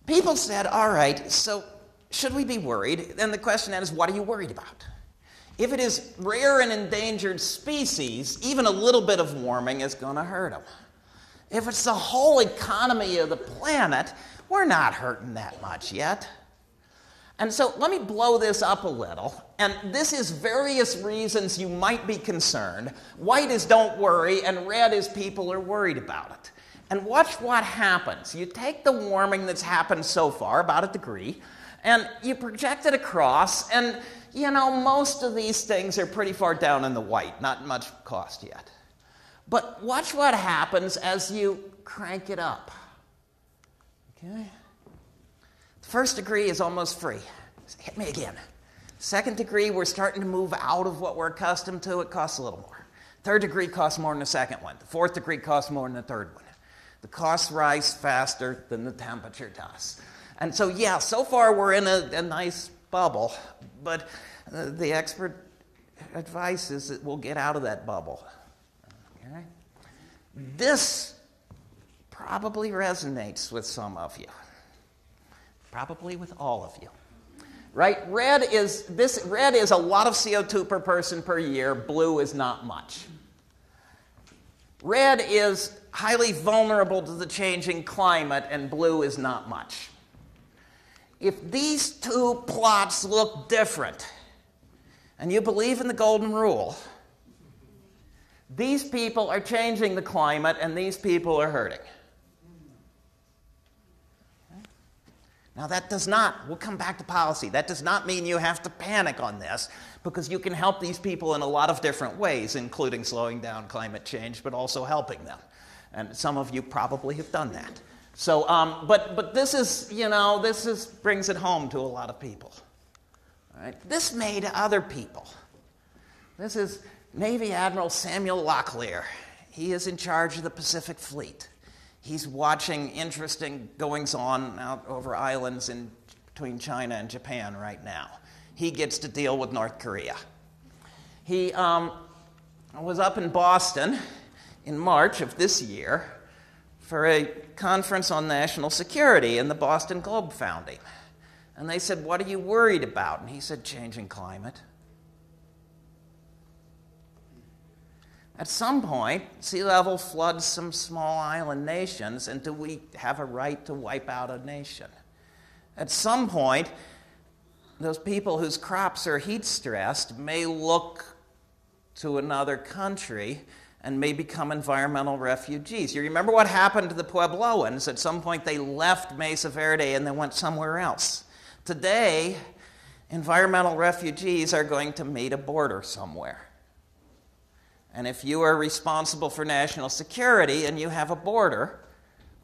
People said, all right, so should we be worried? And the question then is, what are you worried about? If it is rare and endangered species, even a little bit of warming is going to hurt them. If it's the whole economy of the planet, we're not hurting that much yet. And so let me blow this up a little. And this is various reasons you might be concerned. White is don't worry, and red is people are worried about it. And watch what happens. You take the warming that's happened so far, about 1 degree, and you project it across, and most of these things are pretty far down in the white, not much cost yet. But watch what happens as you crank it up. Okay? The 1st degree is almost free. Hit me again. 2nd degree, we're starting to move out of what we're accustomed to. It costs a little more. 3rd degree costs more than the 2nd one. The 4th degree costs more than the 3rd one. The costs rise faster than the temperature does. And so, so far we're in a nice bubble, but the expert advice is that we'll get out of that bubble. Okay? This probably resonates with some of you. Probably with all of you. Right? Red is a lot of CO2 per person per year. Blue is not much. Red is highly vulnerable to the changing climate, and blue is not much. If these two plots look different, and you believe in the golden rule, these people are changing the climate, and these people are hurting. Now we'll come back to policy, that does not mean you have to panic on this, because you can help these people in a lot of different ways, including slowing down climate change, but also helping them. And some of you probably have done that. So, but this is, brings it home to a lot of people. All right? This made other people. This is Navy Admiral Samuel Locklear. He is in charge of the Pacific Fleet. He's watching interesting goings-on out over islands between China and Japan right now. He gets to deal with North Korea. He was up in Boston in March of this year for a conference on national security, and the Boston Globe found him. And they said, "What are you worried about?" And he said, "Changing climate." At some point, sea level floods some small island nations, and do we have a right to wipe out a nation? At some point, those people whose crops are heat stressed may look to another country and may become environmental refugees. You remember what happened to the Puebloans? At some point, they left Severity and they went somewhere else. Today, environmental refugees are going to meet a border somewhere. And if you are responsible for national security and you have a border,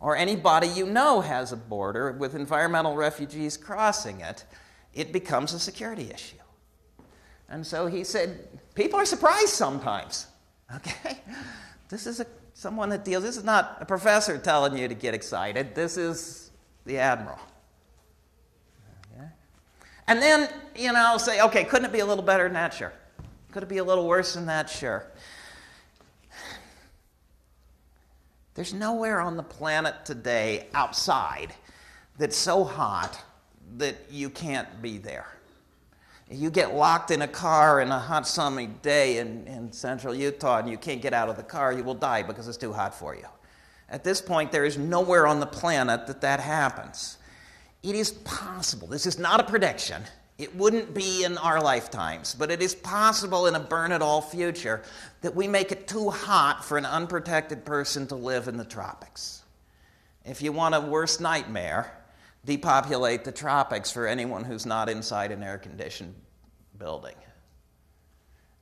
or anybody you know has a border with environmental refugees crossing it, it becomes a security issue. And so he said, people are surprised sometimes. Okay? This is someone that deals, this is not a professor telling you to get excited. This is the admiral. Okay? And then, say, okay, couldn't it be a little better than that? Sure. Could it be a little worse than that? Sure. There's nowhere on the planet today outside that's so hot that you can't be there. If you get locked in a car in a hot sunny day in central Utah and you can't get out of the car, you will die because it's too hot for you. At this point, there is nowhere on the planet that happens. It is possible. This is not a prediction. It wouldn't be in our lifetimes, but it is possible in a burn-it-all future that we make it too hot for an unprotected person to live in the tropics. If you want a worse nightmare, depopulate the tropics for anyone who's not inside an air-conditioned building.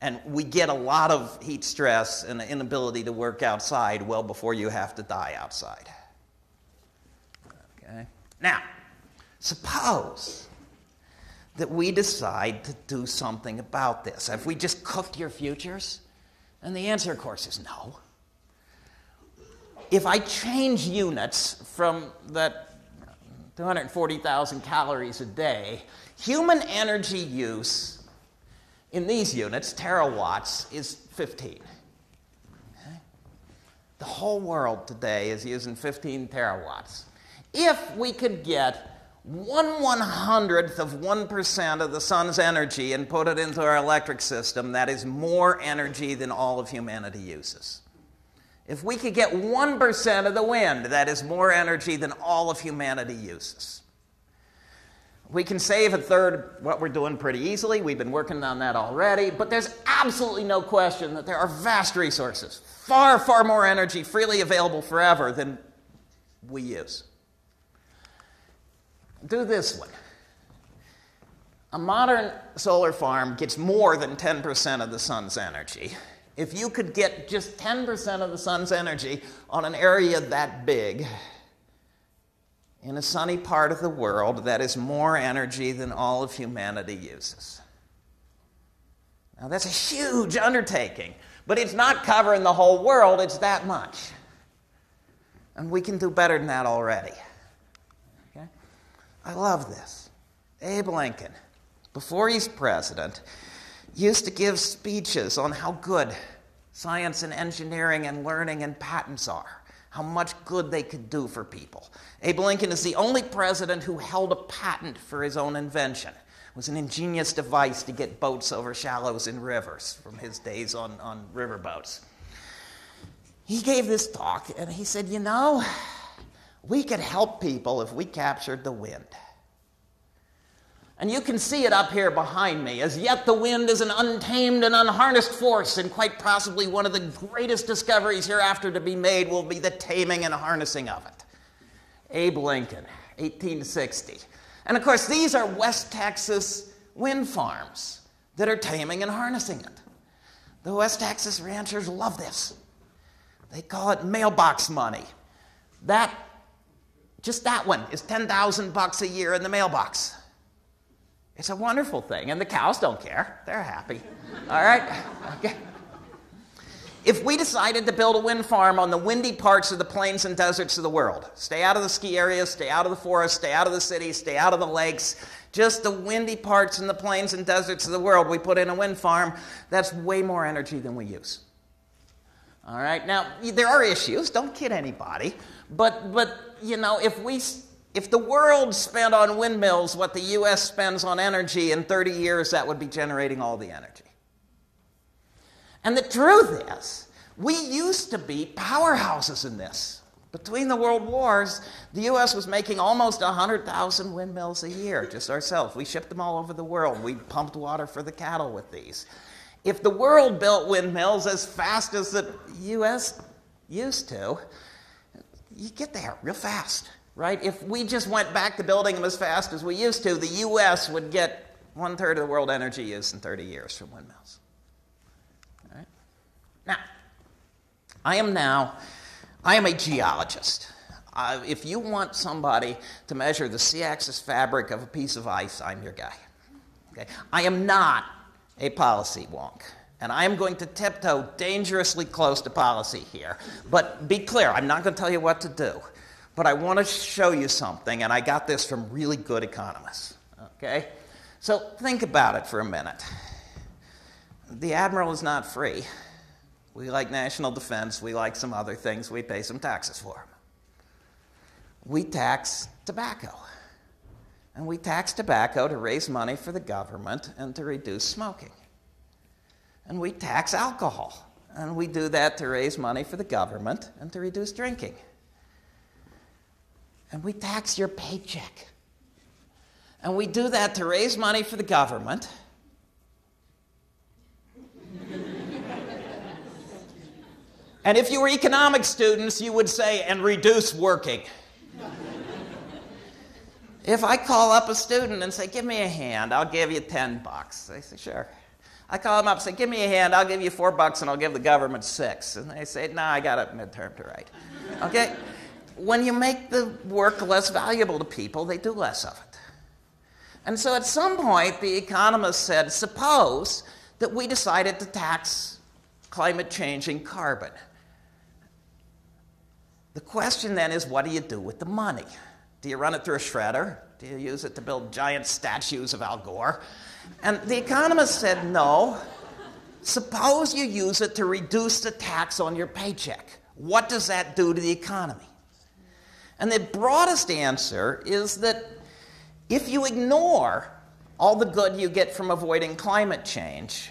And we get a lot of heat stress and the inability to work outside well before you have to die outside. Okay? Now, Suppose that we decide to do something about this. Have we just cooked your futures? And the answer, of course, is no. If I change units from that 240,000 calories a day, human energy use in these units, terawatts, is 15. Okay? The whole world today is using 15 terawatts. If we could get 1/100th of 1% of the sun's energy and put it into our electric system, that is more energy than all of humanity uses. If we could get 1% of the wind, that is more energy than all of humanity uses. We can save a third what we're doing pretty easily. We've been working on that already. But there's absolutely no question that there are vast resources, far, far more energy freely available forever than we use. Do this one. A modern solar farm gets more than 10% of the sun's energy. If you could get just 10% of the sun's energy on an area that big, in a sunny part of the world, that is more energy than all of humanity uses. Now, that's a huge undertaking, but it's not covering the whole world, it's that much. And we can do better than that already. Okay? I love this. Abe Lincoln, before he's president, used to give speeches on how good science and engineering and learning and patents are, how much good they could do for people. Abe Lincoln is the only president who held a patent for his own invention. It was an ingenious device to get boats over shallows in rivers from his days on riverboats. He gave this talk, and he said, you know, we could help people if we captured the wind. And you can see it up here behind me. As yet the wind is an untamed and unharnessed force, and quite possibly one of the greatest discoveries hereafter to be made will be the taming and harnessing of it. Abe Lincoln, 1860. And of course, these are West Texas wind farms that are taming and harnessing it. The West Texas ranchers love this. They call it mailbox money. Just that one is $10,000 a year in the mailbox. It's a wonderful thing, and the cows don't care. They're happy. All right? Okay. If we decided to build a wind farm on the windy parts of the plains and deserts of the world, stay out of the ski areas, stay out of the forests, stay out of the cities, stay out of the lakes, just the windy parts in the plains and deserts of the world, we put in a wind farm, that's way more energy than we use. All right? Now, there are issues. Don't kid anybody. But you know, if the world spent on windmills what the U.S. spends on energy in 30 years, that would be generating all the energy. And the truth is, we used to be powerhouses in this. Between the world wars, the U.S. was making almost 100,000 windmills a year, just ourselves. We shipped them all over the world. We pumped water for the cattle with these. If the world built windmills as fast as the U.S. used to, you get there real fast. Right? If we just went back to building them as fast as we used to, the U.S. would get 1/3 of the world energy use in 30 years from windmills. All right? Now, I am a geologist. If you want somebody to measure the C-axis fabric of a piece of ice, I'm your guy. Okay? I am not a policy wonk. And I am going to tiptoe dangerously close to policy here. But be clear, I'm not going to tell you what to do. But I want to show you something, and I got this from really good economists. Okay? So think about it for a minute. The admiral is not free. We like national defense. We like some other things. We pay some taxes for them. We tax tobacco. And we tax tobacco to raise money for the government and to reduce smoking. And we tax alcohol. And we do that to raise money for the government and to reduce drinking. And we tax your paycheck. And we do that to raise money for the government. And if you were economics students, you would say, and reduce working. If I call up a student and say, give me a hand, I'll give you $10. They say, sure. I call them up and say, give me a hand, I'll give you $4 and I'll give the government $6. And they say, no, I got a midterm to write. Okay? When you make the work less valuable to people, they do less of it. And so at some point, the economists said, suppose that we decided to tax climate-changing carbon. The question then is, what do you do with the money? Do you run it through a shredder? Do you use it to build giant statues of Al Gore? And the economists said, no. Suppose you use it to reduce the tax on your paycheck. What does that do to the economy? And the broadest answer is that if you ignore all the good you get from avoiding climate change,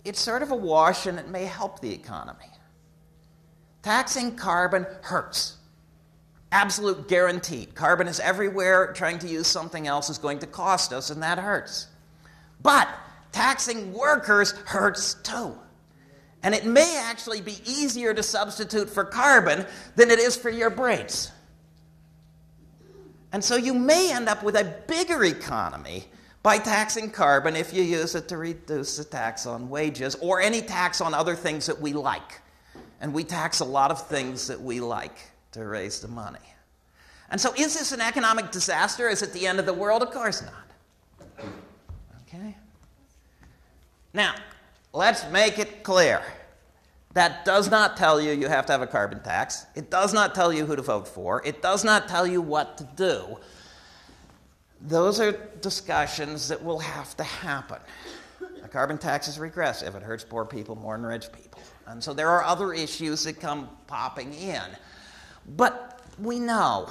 it's sort of a wash and it may help the economy. Taxing carbon hurts. Absolute guaranteed. Carbon is everywhere. Trying to use something else is going to cost us, and that hurts. But taxing workers hurts too. And it may actually be easier to substitute for carbon than it is for your brains. And so you may end up with a bigger economy by taxing carbon if you use it to reduce the tax on wages or any tax on other things that we like. And we tax a lot of things that we like to raise the money. And so is this an economic disaster? Is it the end of the world? Of course not. Okay? Now, let's make it clear. That does not tell you you have to have a carbon tax. It does not tell you who to vote for. It does not tell you what to do. Those are discussions that will have to happen. A carbon tax is regressive. It hurts poor people more than rich people. And so there are other issues that come popping in. But we know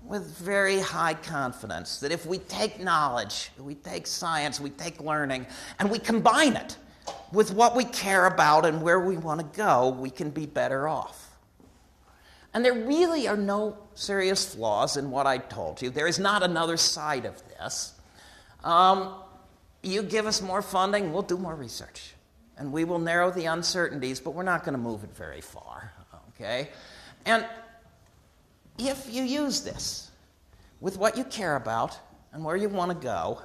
with very high confidence that if we take knowledge, we take science, we take learning, and we combine it with what we care about and where we want to go, we can be better off. And there really are no serious flaws in what I told you. There is not another side of this. You give us more funding, we'll do more research. And we will narrow the uncertainties, but we're not going to move it very far. Okay? And if you use this with what you care about and where you want to go,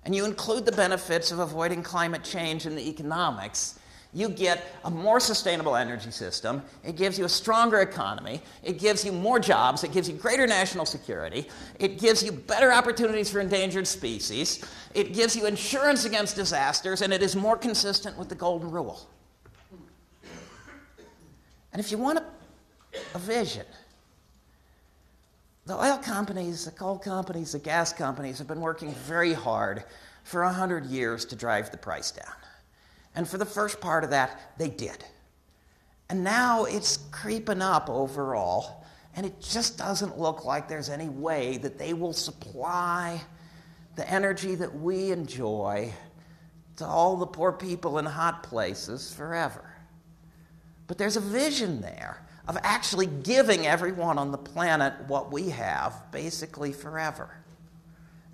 and you include the benefits of avoiding climate change in the economics, you get a more sustainable energy system. It gives you a stronger economy. It gives you more jobs. It gives you greater national security. It gives you better opportunities for endangered species. It gives you insurance against disasters, and it is more consistent with the Golden Rule. And if you want a vision, the oil companies, the coal companies, the gas companies have been working very hard for 100 years to drive the price down. And for the first part of that, they did. And now it's creeping up overall, and it just doesn't look like there's any way that they will supply the energy that we enjoy to all the poor people in hot places forever. But there's a vision there of actually giving everyone on the planet what we have basically forever.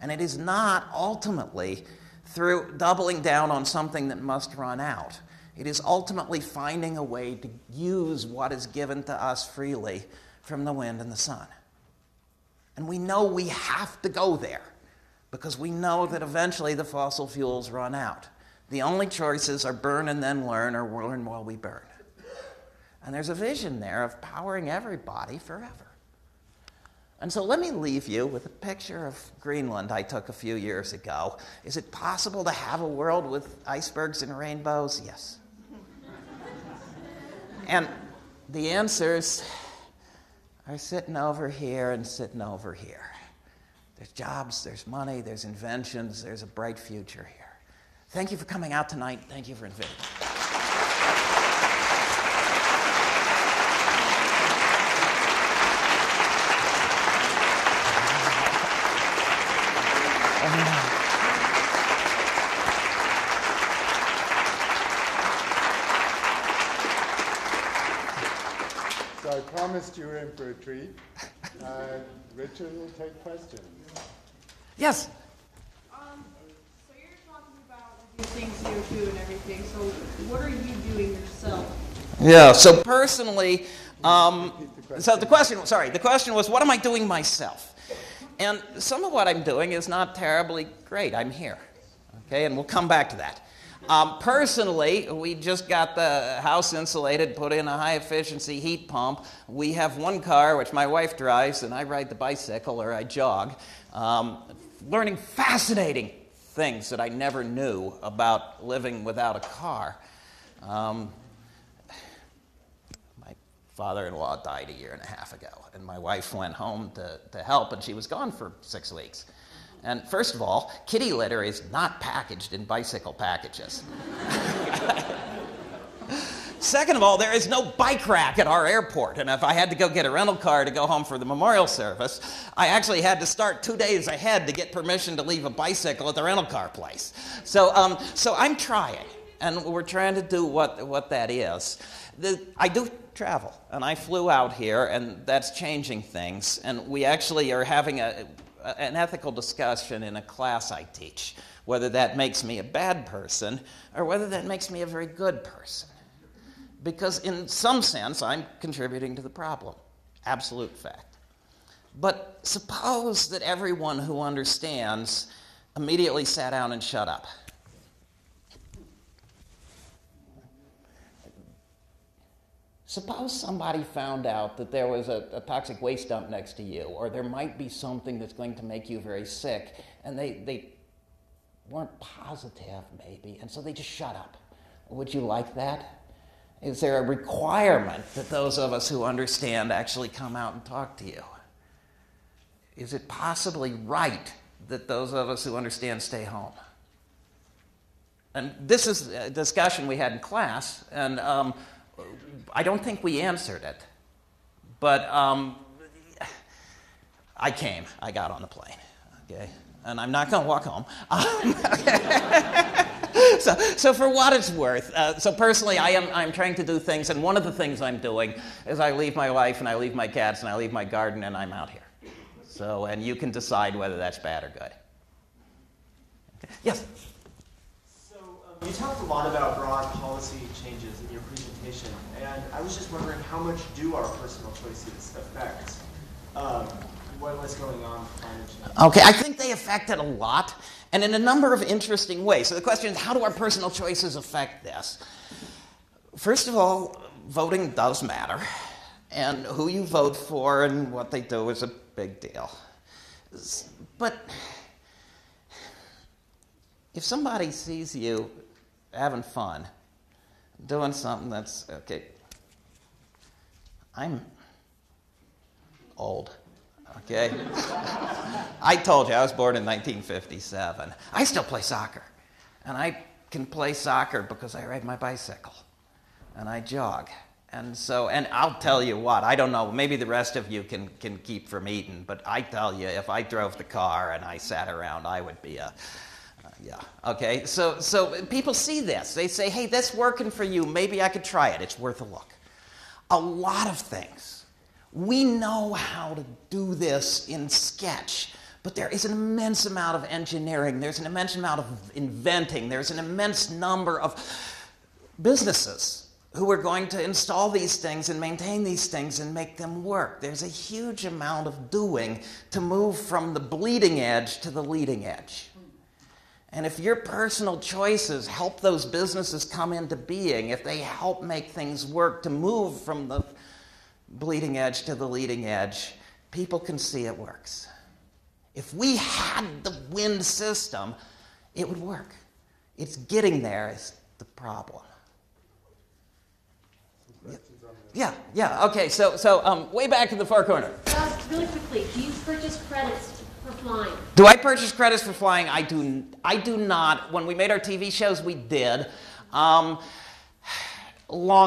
And it is not ultimately through doubling down on something that must run out. It is ultimately finding a way to use what is given to us freely from the wind and the sun. And we know we have to go there because we know that eventually the fossil fuels run out. The only choices are burn and then learn, or learn while we burn. And there's a vision there of powering everybody forever. And so let me leave you with a picture of Greenland I took a few years ago. Is it possible to have a world with icebergs and rainbows? Yes. And the answers are sitting over here and sitting over here. There's jobs, there's money, there's inventions, there's a bright future here. Thank you for coming out tonight. Thank you for inviting me. So I promised you were in for a treat. Richard will take questions. Yes? So you're talking about reducing CO2 and everything. So what are you doing yourself? Yeah, so personally, the question was, what am I doing myself? And some of what I'm doing is not terribly great. I'm here, okay, and we'll come back to that. Personally, we just got the house insulated, put in a high-efficiency heat pump. We have one car, which my wife drives, and I ride the bicycle or I jog, learning fascinating things that I never knew about living without a car. My father-in-law died a year and a half ago, and my wife went home to help, and she was gone for 6 weeks. And first of all, kitty litter is not packaged in bicycle packages. Second of all, there is no bike rack at our airport, and if I had to go get a rental car to go home for the memorial service, I actually had to start 2 days ahead to get permission to leave a bicycle at the rental car place. So I'm trying, and we're trying to do what that is. I do travel, and I flew out here, and that's changing things, and we actually are having an ethical discussion in a class I teach, whether that makes me a bad person or whether that makes me a very good person. Because in some sense, I'm contributing to the problem. Absolute fact. But suppose that everyone who understands immediately sat down and shut up. Suppose somebody found out that there was a toxic waste dump next to you, or there might be something that's going to make you very sick, and they weren't positive, maybe, and so they just shut up. Would you like that? Is there a requirement that those of us who understand actually come out and talk to you? Is it possibly right that those of us who understand stay home? And this is a discussion we had in class, and I don't think we answered it, but I got on the plane, okay? And I'm not going to walk home. So for what it's worth, so personally I'm trying to do things, and one of the things I'm doing is I leave my wife and I leave my cats and I leave my garden and I'm out here. So, and you can decide whether that's bad or good. Okay. Yes? You talked a lot about broad policy changes in your presentation, and I was just wondering how much do our personal choices affect what's going on with climate change? Okay, I think they affect it a lot, and in a number of interesting ways. So the question is, how do our personal choices affect this? First of all, voting does matter, and who you vote for and what they do is a big deal. But if somebody sees you having fun, doing something that's, okay, I'm old, okay? I told you I was born in 1957. I still play soccer, and I can play soccer because I ride my bicycle, and I jog. And I'll tell you what, I don't know, maybe the rest of you can keep from eating, but I tell you, if I drove the car and I sat around, I would be yeah, okay, so people see this. They say, hey, that's working for you. Maybe I could try it. It's worth a look. A lot of things. We know how to do this in Sketch, but there is an immense amount of engineering. There's an immense amount of inventing. There's an immense number of businesses who are going to install these things and maintain these things and make them work. There's a huge amount of doing to move from the bleeding edge to the leading edge. And if your personal choices help those businesses come into being, if they help make things work to move from the bleeding edge to the leading edge, people can see it works. If we had the wind system, it would work. It's getting there is the problem. Yeah, okay, so way back in the far corner. Really quickly, do you purchase credits for flying? Do I purchase credits for flying? I do not. When we made our TV shows, we did. Long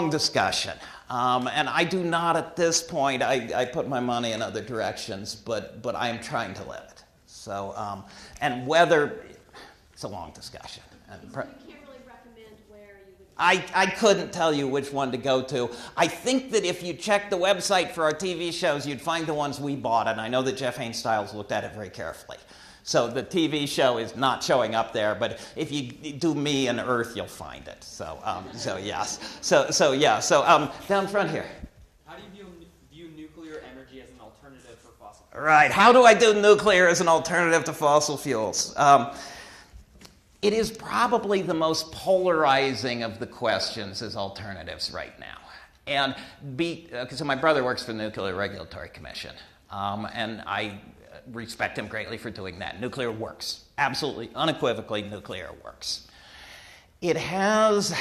discussion. And I do not at this point. I put my money in other directions, but I am trying to live it. So, and whether, it's a long discussion. And you can't really recommend where you would... I couldn't tell you which one to go to. I think that if you check the website for our TV shows, you'd find the ones we bought, and I know that Jeff Haynes Styles looked at it very carefully. So the TV show is not showing up there, but if you do Me and Earth, you'll find it. So yes. So down front here. How do you view nuclear energy as an alternative for fossil fuels? Right. How do I do nuclear as an alternative to fossil fuels? It is probably the most polarizing of the questions as alternatives right now. And so my brother works for the Nuclear Regulatory Commission, and I respect him greatly for doing that. Nuclear works. Absolutely, unequivocally, nuclear works. It has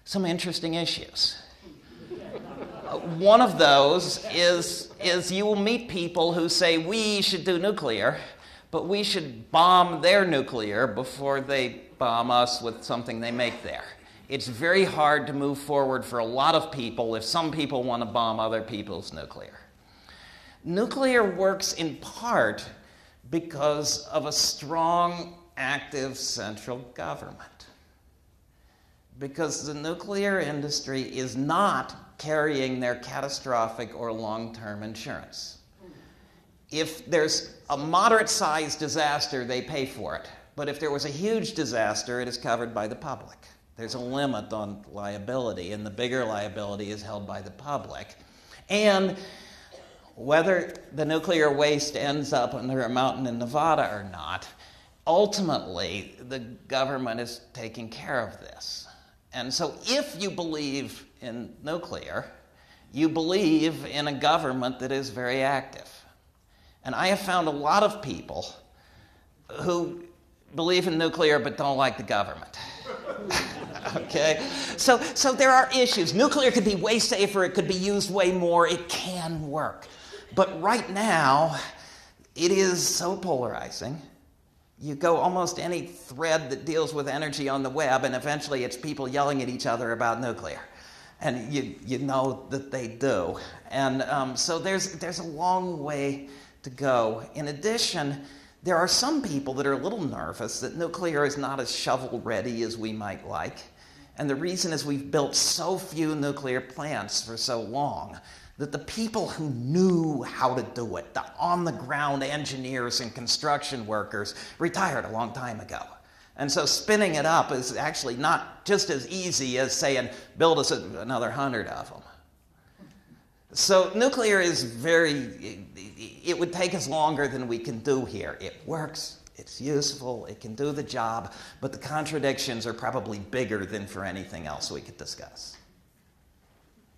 some interesting issues. One of those is you will meet people who say we should do nuclear, but we should bomb their nuclear before they bomb us with something they make there. It's very hard to move forward for a lot of people if some people want to bomb other people's nuclear. Nuclear works in part because of a strong, active central government. Because the nuclear industry is not carrying their catastrophic or long-term insurance. If there's a moderate-sized disaster, they pay for it. But if there was a huge disaster, it is covered by the public. There's a limit on liability, and the bigger liability is held by the public. And whether the nuclear waste ends up under a mountain in Nevada or not, ultimately, the government is taking care of this. And so if you believe in nuclear, you believe in a government that is very active. And I have found a lot of people who believe in nuclear but don't like the government. Okay? So there are issues. Nuclear could be way safer. It could be used way more. It can work. But right now, it is so polarizing. You go almost any thread that deals with energy on the web, and eventually it's people yelling at each other about nuclear. And you know that they do. And so there's a long way to go. In addition, there are some people that are a little nervous that nuclear is not as shovel-ready as we might like. And the reason is we've built so few nuclear plants for so long that the people who knew how to do it, the on-the-ground engineers and construction workers, retired a long time ago. And so spinning it up is actually not just as easy as saying, build us another 100 of them. So nuclear is it would take us longer than we can do here. It works, it's useful, it can do the job, but the contradictions are probably bigger than for anything else we could discuss.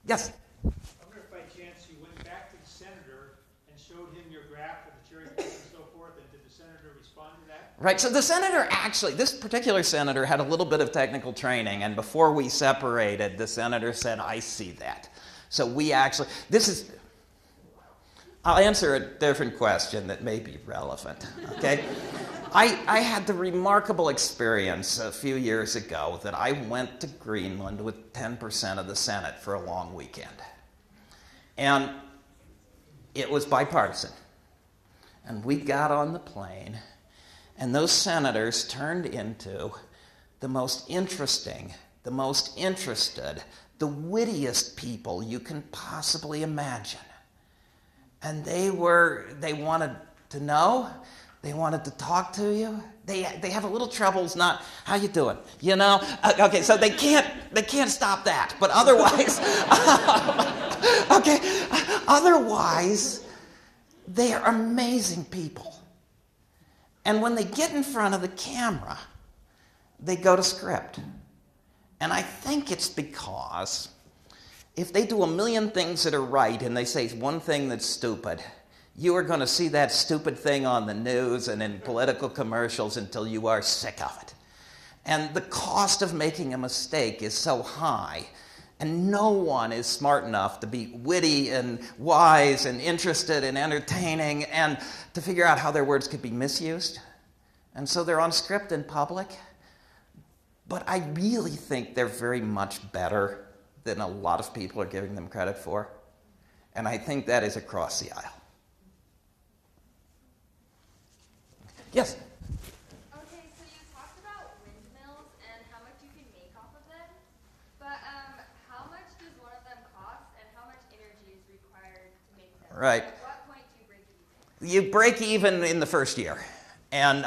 Yes? I wonder if by chance you went back to the senator and showed him your graph of the cherry picking and so forth, and did the senator respond to that? Right, so the senator actually, this particular senator had a little bit of technical training, and before we separated, the senator said, I see that. So we actually, I'll answer a different question that may be relevant, okay? I had the remarkable experience a few years ago that I went to Greenland with 10% of the Senate for a long weekend. And it was bipartisan. And we got on the plane, and those senators turned into the most interesting, the most interested, the wittiest people you can possibly imagine. And they wanted to know, they wanted to talk to you. They have a little troubles not, how you doing? You know? Okay, so they can't stop that. But otherwise, otherwise, they are amazing people. And when they get in front of the camera, they go to script. And I think it's because if they do a million things that are right and they say one thing that's stupid, you are going to see that stupid thing on the news and in political commercials until you are sick of it. And the cost of making a mistake is so high, and no one is smart enough to be witty and wise and interested and entertaining and to figure out how their words could be misused. And so they're on script in public. But I really think they're very much better than a lot of people are giving them credit for. And I think that is across the aisle. Yes? Okay, so you talked about windmills and how much you can make off of them. But how much does one of them cost and how much energy is required to make them? Right. At what point do you break even? You break even in the first year. And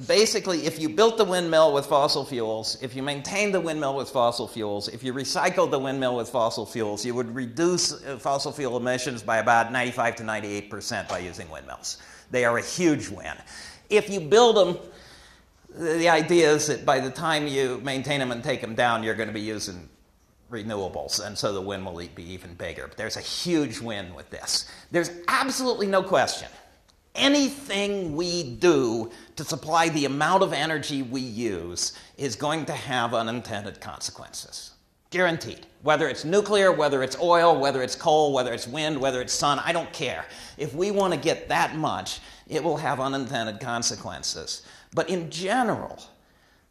basically, if you built the windmill with fossil fuels, if you maintained the windmill with fossil fuels, if you recycled the windmill with fossil fuels, you would reduce fossil fuel emissions by about 95 to 98% by using windmills. They are a huge win. If you build them the idea is that by the time you maintain them and take them down, you're going to be using renewables, and so the win will be even bigger. But there's a huge win with this. There's absolutely no question. Anything we do to supply the amount of energy we use is going to have unintended consequences. Guaranteed. Whether it's nuclear, whether it's oil, whether it's coal, whether it's wind, whether it's sun, I don't care. If we want to get that much, it will have unintended consequences. But in general,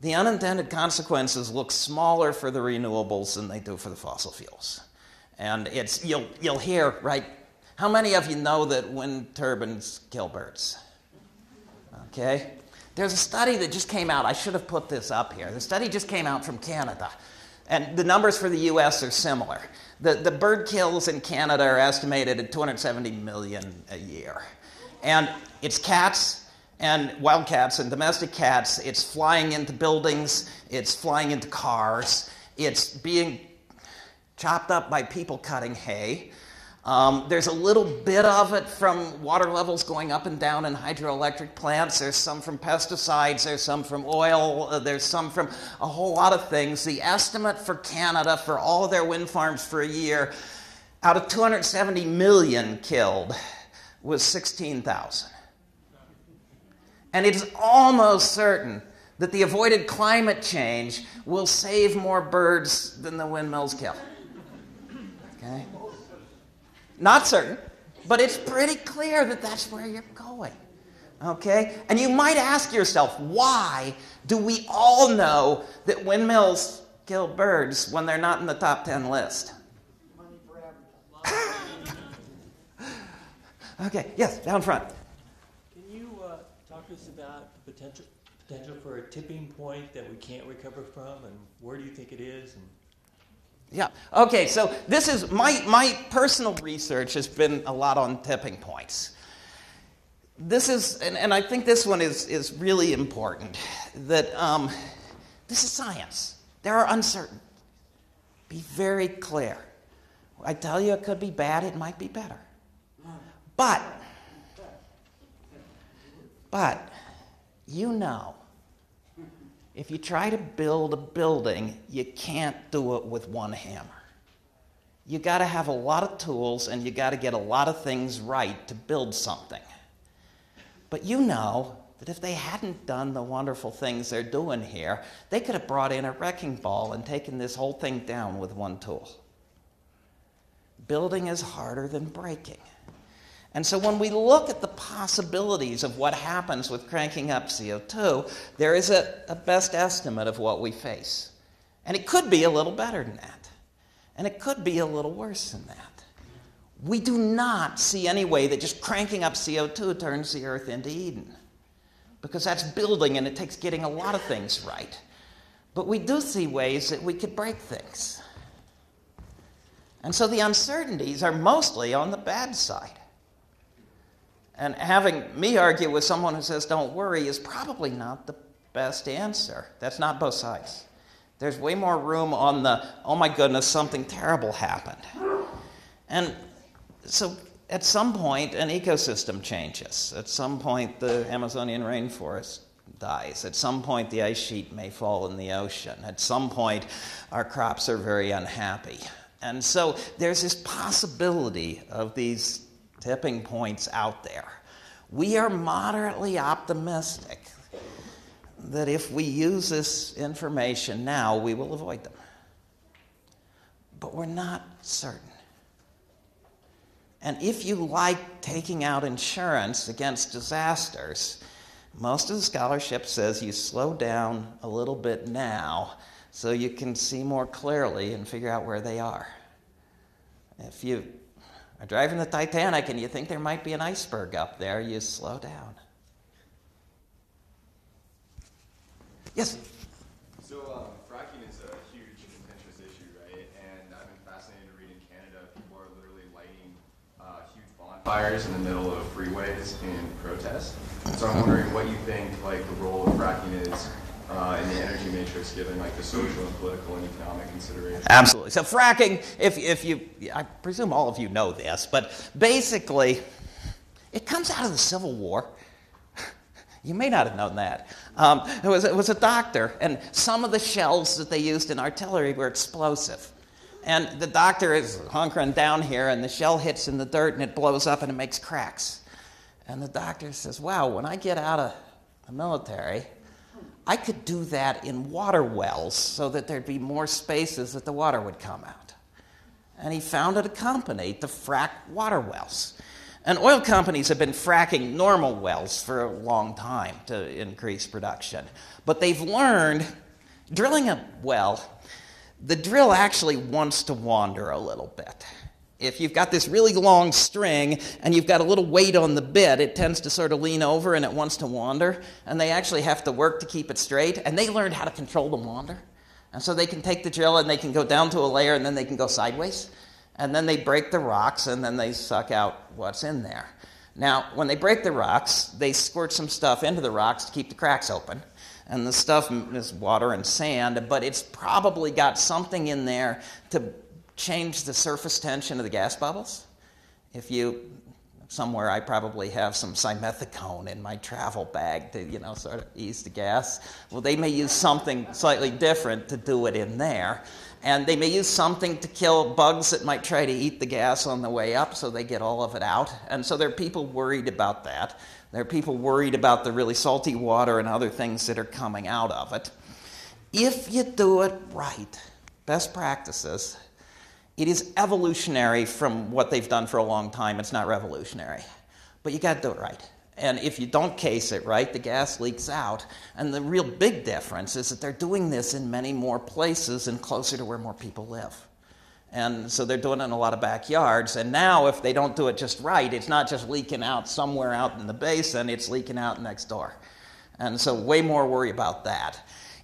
the unintended consequences look smaller for the renewables than they do for the fossil fuels. And it's you'll hear, right? How many of you know that wind turbines kill birds? Okay? There's a study that just came out. I should have put this up here. The study just came out from Canada. And the numbers for the U.S. are similar. The bird kills in Canada are estimated at 270 million a year. And it's cats and wild cats and domestic cats. It's flying into buildings. It's flying into cars. It's being chopped up by people cutting hay. There's a little bit of it from water levels going up and down in hydroelectric plants. There's some from pesticides. There's some from oil. There's some from a whole lot of things. The estimate for Canada for all of their wind farms for a year, out of 270 million killed, was 16,000. And it is almost certain that the avoided climate change will save more birds than the windmills kill. Okay? Not certain, but it's pretty clear that that's where you're going. Okay? And you might ask yourself, why do we all know that windmills kill birds when they're not in the top 10 list? Money for advertising. Okay, yes, down front. Can you talk to us about the potential for a tipping point that we can't recover from, and where do you think it is? And yeah. Okay, so this is my personal research has been a lot on tipping points. This is, and I think this one is really important, that this is science. There are uncertain. Be very clear. I tell you it could be bad, it might be better. But you know, if you try to build a building, you can't do it with one hammer. You got to have a lot of tools, and you got to get a lot of things right to build something. But you know that if they hadn't done the wonderful things they're doing here, they could have brought in a wrecking ball and taken this whole thing down with one tool. Building is harder than breaking. And so when we look at the possibilities of what happens with cranking up CO2, there is a best estimate of what we face. And it could be a little better than that. And it could be a little worse than that. We do not see any way that just cranking up CO2 turns the Earth into Eden. Because that's building, and it takes getting a lot of things right. But we do see ways that we could break things. And so the uncertainties are mostly on the bad side. And having me argue with someone who says, don't worry, is probably not the best answer. That's not both sides. There's way more room on the, oh my goodness, something terrible happened. And so at some point, an ecosystem changes. At some point, the Amazonian rainforest dies. At some point, the ice sheet may fall in the ocean. At some point, our crops are very unhappy. And so there's this possibility of these tipping points out there. We are moderately optimistic that if we use this information now, we will avoid them. But we're not certain. And if you like taking out insurance against disasters, most of the scholarship says you slow down a little bit now so you can see more clearly and figure out where they are. If you are driving the Titanic and you think there might be an iceberg up there, you slow down. Yes? So fracking is a huge contentious issue, right? And I've been fascinated to read in Canada, people are literally lighting huge bonfires in the middle of freeways in protest. So I'm wondering what you think like the role of fracking is in the energy matrix, given like the social and political and economic considerations. Absolutely. So fracking, if you, I presume all of you know this, but basically, it comes out of the Civil War. You may not have known that. It was a doctor, and some of the shells that they used in artillery were explosive. And the doctor is hunkering down here, and the shell hits in the dirt, and it blows up, and it makes cracks. And the doctor says, wow, when I get out of the military, I could do that in water wells so that there'd be more spaces that the water would come out. And he founded a company to frack water wells. And oil companies have been fracking normal wells for a long time to increase production. But they've learned, drilling a well, the drill actually wants to wander a little bit. If you've got this really long string and you've got a little weight on the bit, it tends to sort of lean over and it wants to wander. And they actually have to work to keep it straight. And they learned how to control the wander. And so they can take the drill and they can go down to a layer and then they can go sideways. And then they break the rocks and then they suck out what's in there. Now, when they break the rocks, they squirt some stuff into the rocks to keep the cracks open. And the stuff is water and sand, but it's probably got something in there to change the surface tension of the gas bubbles. Somewhere I probably have some simethicone in my travel bag to, sort of ease the gas. Well, they may use something slightly different to do it in there. And they may use something to kill bugs that might try to eat the gas on the way up so they get all of it out. And so there are people worried about that. There are people worried about the really salty water and other things that are coming out of it. If you do it right, best practices, it is evolutionary from what they've done for a long time. It's not revolutionary. But you got to do it right. And if you don't case it right, the gas leaks out. And the real big difference is that they're doing this in many more places and closer to where more people live. And so they're doing it in a lot of backyards. And now if they don't do it just right, it's not just leaking out somewhere out in the basin, it's leaking out next door. And so way more worry about that.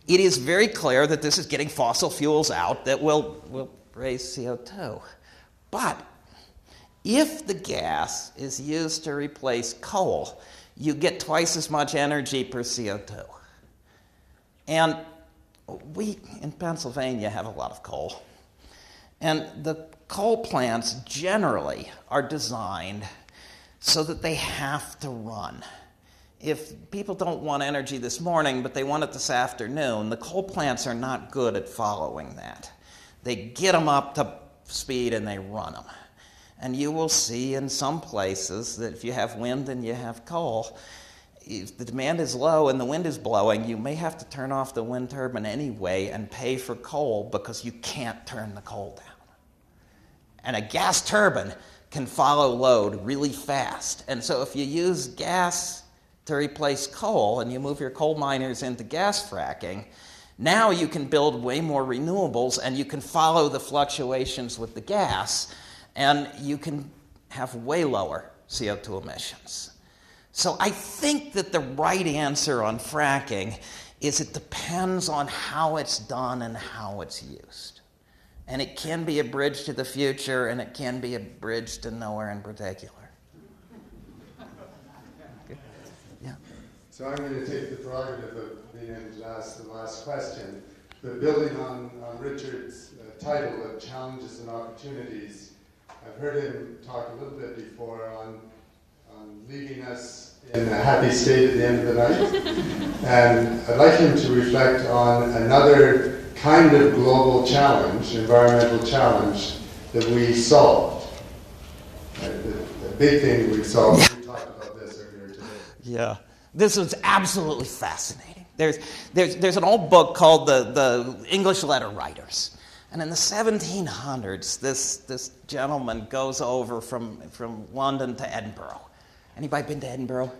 It is very clear that this is getting fossil fuels out that will raise CO2. But if the gas is used to replace coal, you get twice as much energy per CO2. And we in Pennsylvania have a lot of coal. And the coal plants generally are designed so that they have to run. If people don't want energy this morning, but they want it this afternoon, the coal plants are not good at following that. They get them up to speed and they run them. And you will see in some places that if you have wind and you have coal, if the demand is low and the wind is blowing, you may have to turn off the wind turbine anyway and pay for coal because you can't turn the coal down. And a gas turbine can follow load really fast. And so if you use gas to replace coal and you move your coal miners into gas fracking, now you can build way more renewables and you can follow the fluctuations with the gas. And you can have way lower CO2 emissions. So I think that the right answer on fracking is it depends on how it's done and how it's used. And it can be a bridge to the future, and it can be a bridge to nowhere in particular. Yeah. So I'm going to take the prerogative of being able to ask the last question. But building on Richard's title of Challenges and Opportunities, I've heard him talk a little bit before on leaving us in a happy state at the end of the night. And I'd like him to reflect on another kind of global challenge, environmental challenge, that we solved. The big thing we solved, we talked about this earlier today. Yeah. This was absolutely fascinating. There's an old book called the English Letter Writers. And in the 1700s, this gentleman goes over from London to Edinburgh. Anybody been to Edinburgh?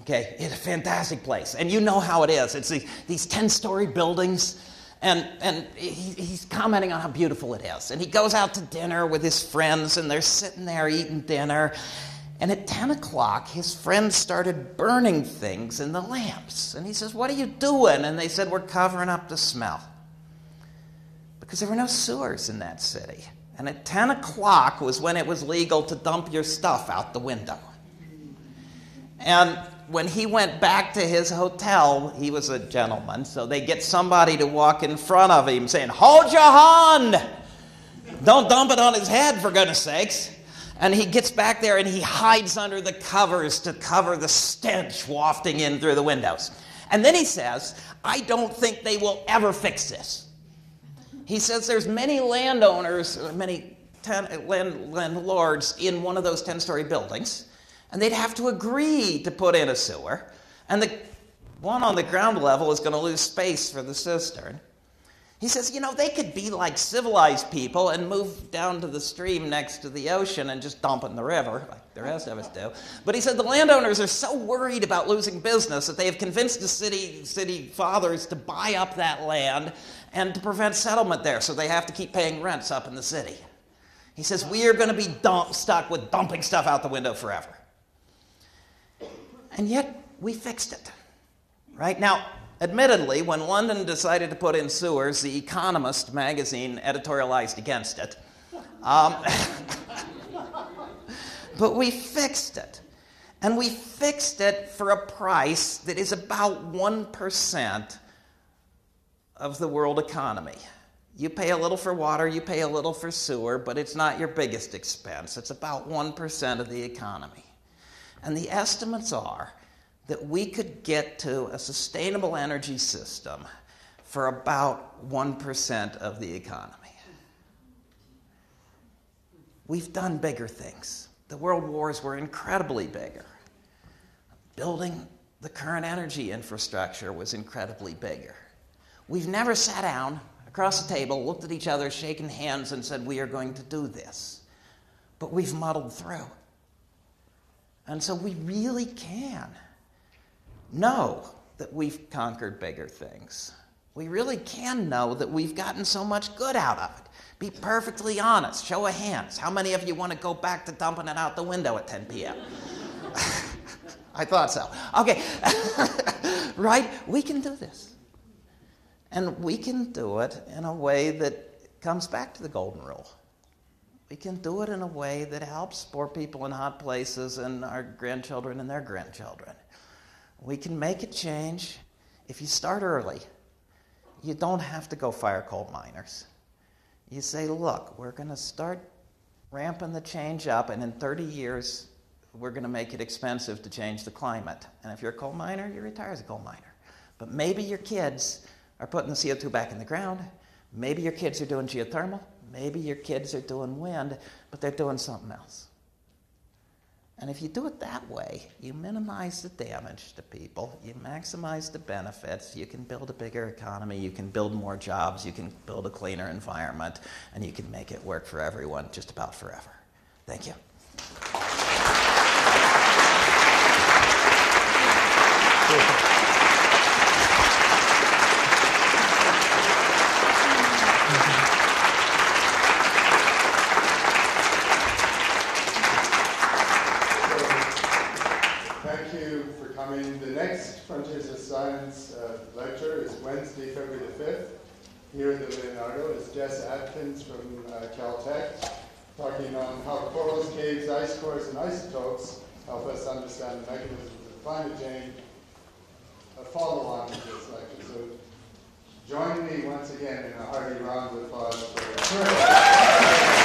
Okay, it's a fantastic place. And you know how it is. It's these 10-story buildings, and he's commenting on how beautiful it is. And he goes out to dinner with his friends, and they're sitting there eating dinner. And at 10 o'clock, his friends started burning things in the lamps. And he says, "What are you doing?" And they said, "We're covering up the smell." Because there were no sewers in that city. And at 10 o'clock was when it was legal to dump your stuff out the window. And when he went back to his hotel, he was a gentleman, so they get somebody to walk in front of him saying, "Hold your hand! Don't dump it on his head, for goodness sakes." And he gets back there and he hides under the covers to cover the stench wafting in through the windows. And then he says, I don't think they will ever fix this. He says there's many landowners, many landlords in one of those 10-story buildings, and they'd have to agree to put in a sewer, and the one on the ground level is going to lose space for the cistern. He says, they could be like civilized people and move down to the stream next to the ocean and just dump it in the river, like the rest of us do. But he said the landowners are so worried about losing business that they have convinced the city fathers to buy up that land and to prevent settlement there, so they have to keep paying rents up in the city. He says, we are going to be stuck with dumping stuff out the window forever. And yet, we fixed it. Right? Now, admittedly, when London decided to put in sewers, The Economist magazine editorialized against it. But we fixed it. And we fixed it for a price that is about 1% of the world economy. You pay a little for water, you pay a little for sewer, but it's not your biggest expense. It's about 1% of the economy. And the estimates are that we could get to a sustainable energy system for about 1% of the economy. We've done bigger things. The world wars were incredibly bigger. Building the current energy infrastructure was incredibly bigger. We've never sat down across the table, looked at each other, shaken hands, and said, we are going to do this. But we've muddled through. And so we really can know that we've conquered bigger things. We really can know that we've gotten so much good out of it. Be perfectly honest. Show of hands. How many of you want to go back to dumping it out the window at 10 p.m.? I thought so. Okay. Right? We can do this. And we can do it in a way that comes back to the golden rule. We can do it in a way that helps poor people in hot places and our grandchildren and their grandchildren. We can make a change if you start early. You don't have to go fire coal miners. You say, look, we're going to start ramping the change up, and in 30 years, we're going to make it expensive to change the climate. And if you're a coal miner, you retire as a coal miner. But maybe your kids are putting the CO2 back in the ground. Maybe your kids are doing geothermal. Maybe your kids are doing wind, but they're doing something else. And if you do it that way, you minimize the damage to people, you maximize the benefits, you can build a bigger economy, you can build more jobs, you can build a cleaner environment, and you can make it work for everyone just about forever. Thank you. Frontiers of Science lecture is Wednesday, February the 5th. Here in the Leonardo is Jess Atkins from Caltech, talking on how corals, caves, ice cores, and isotopes help us understand the mechanisms of climate change. A follow-on to this lecture. So join me once again in a hearty round of applause for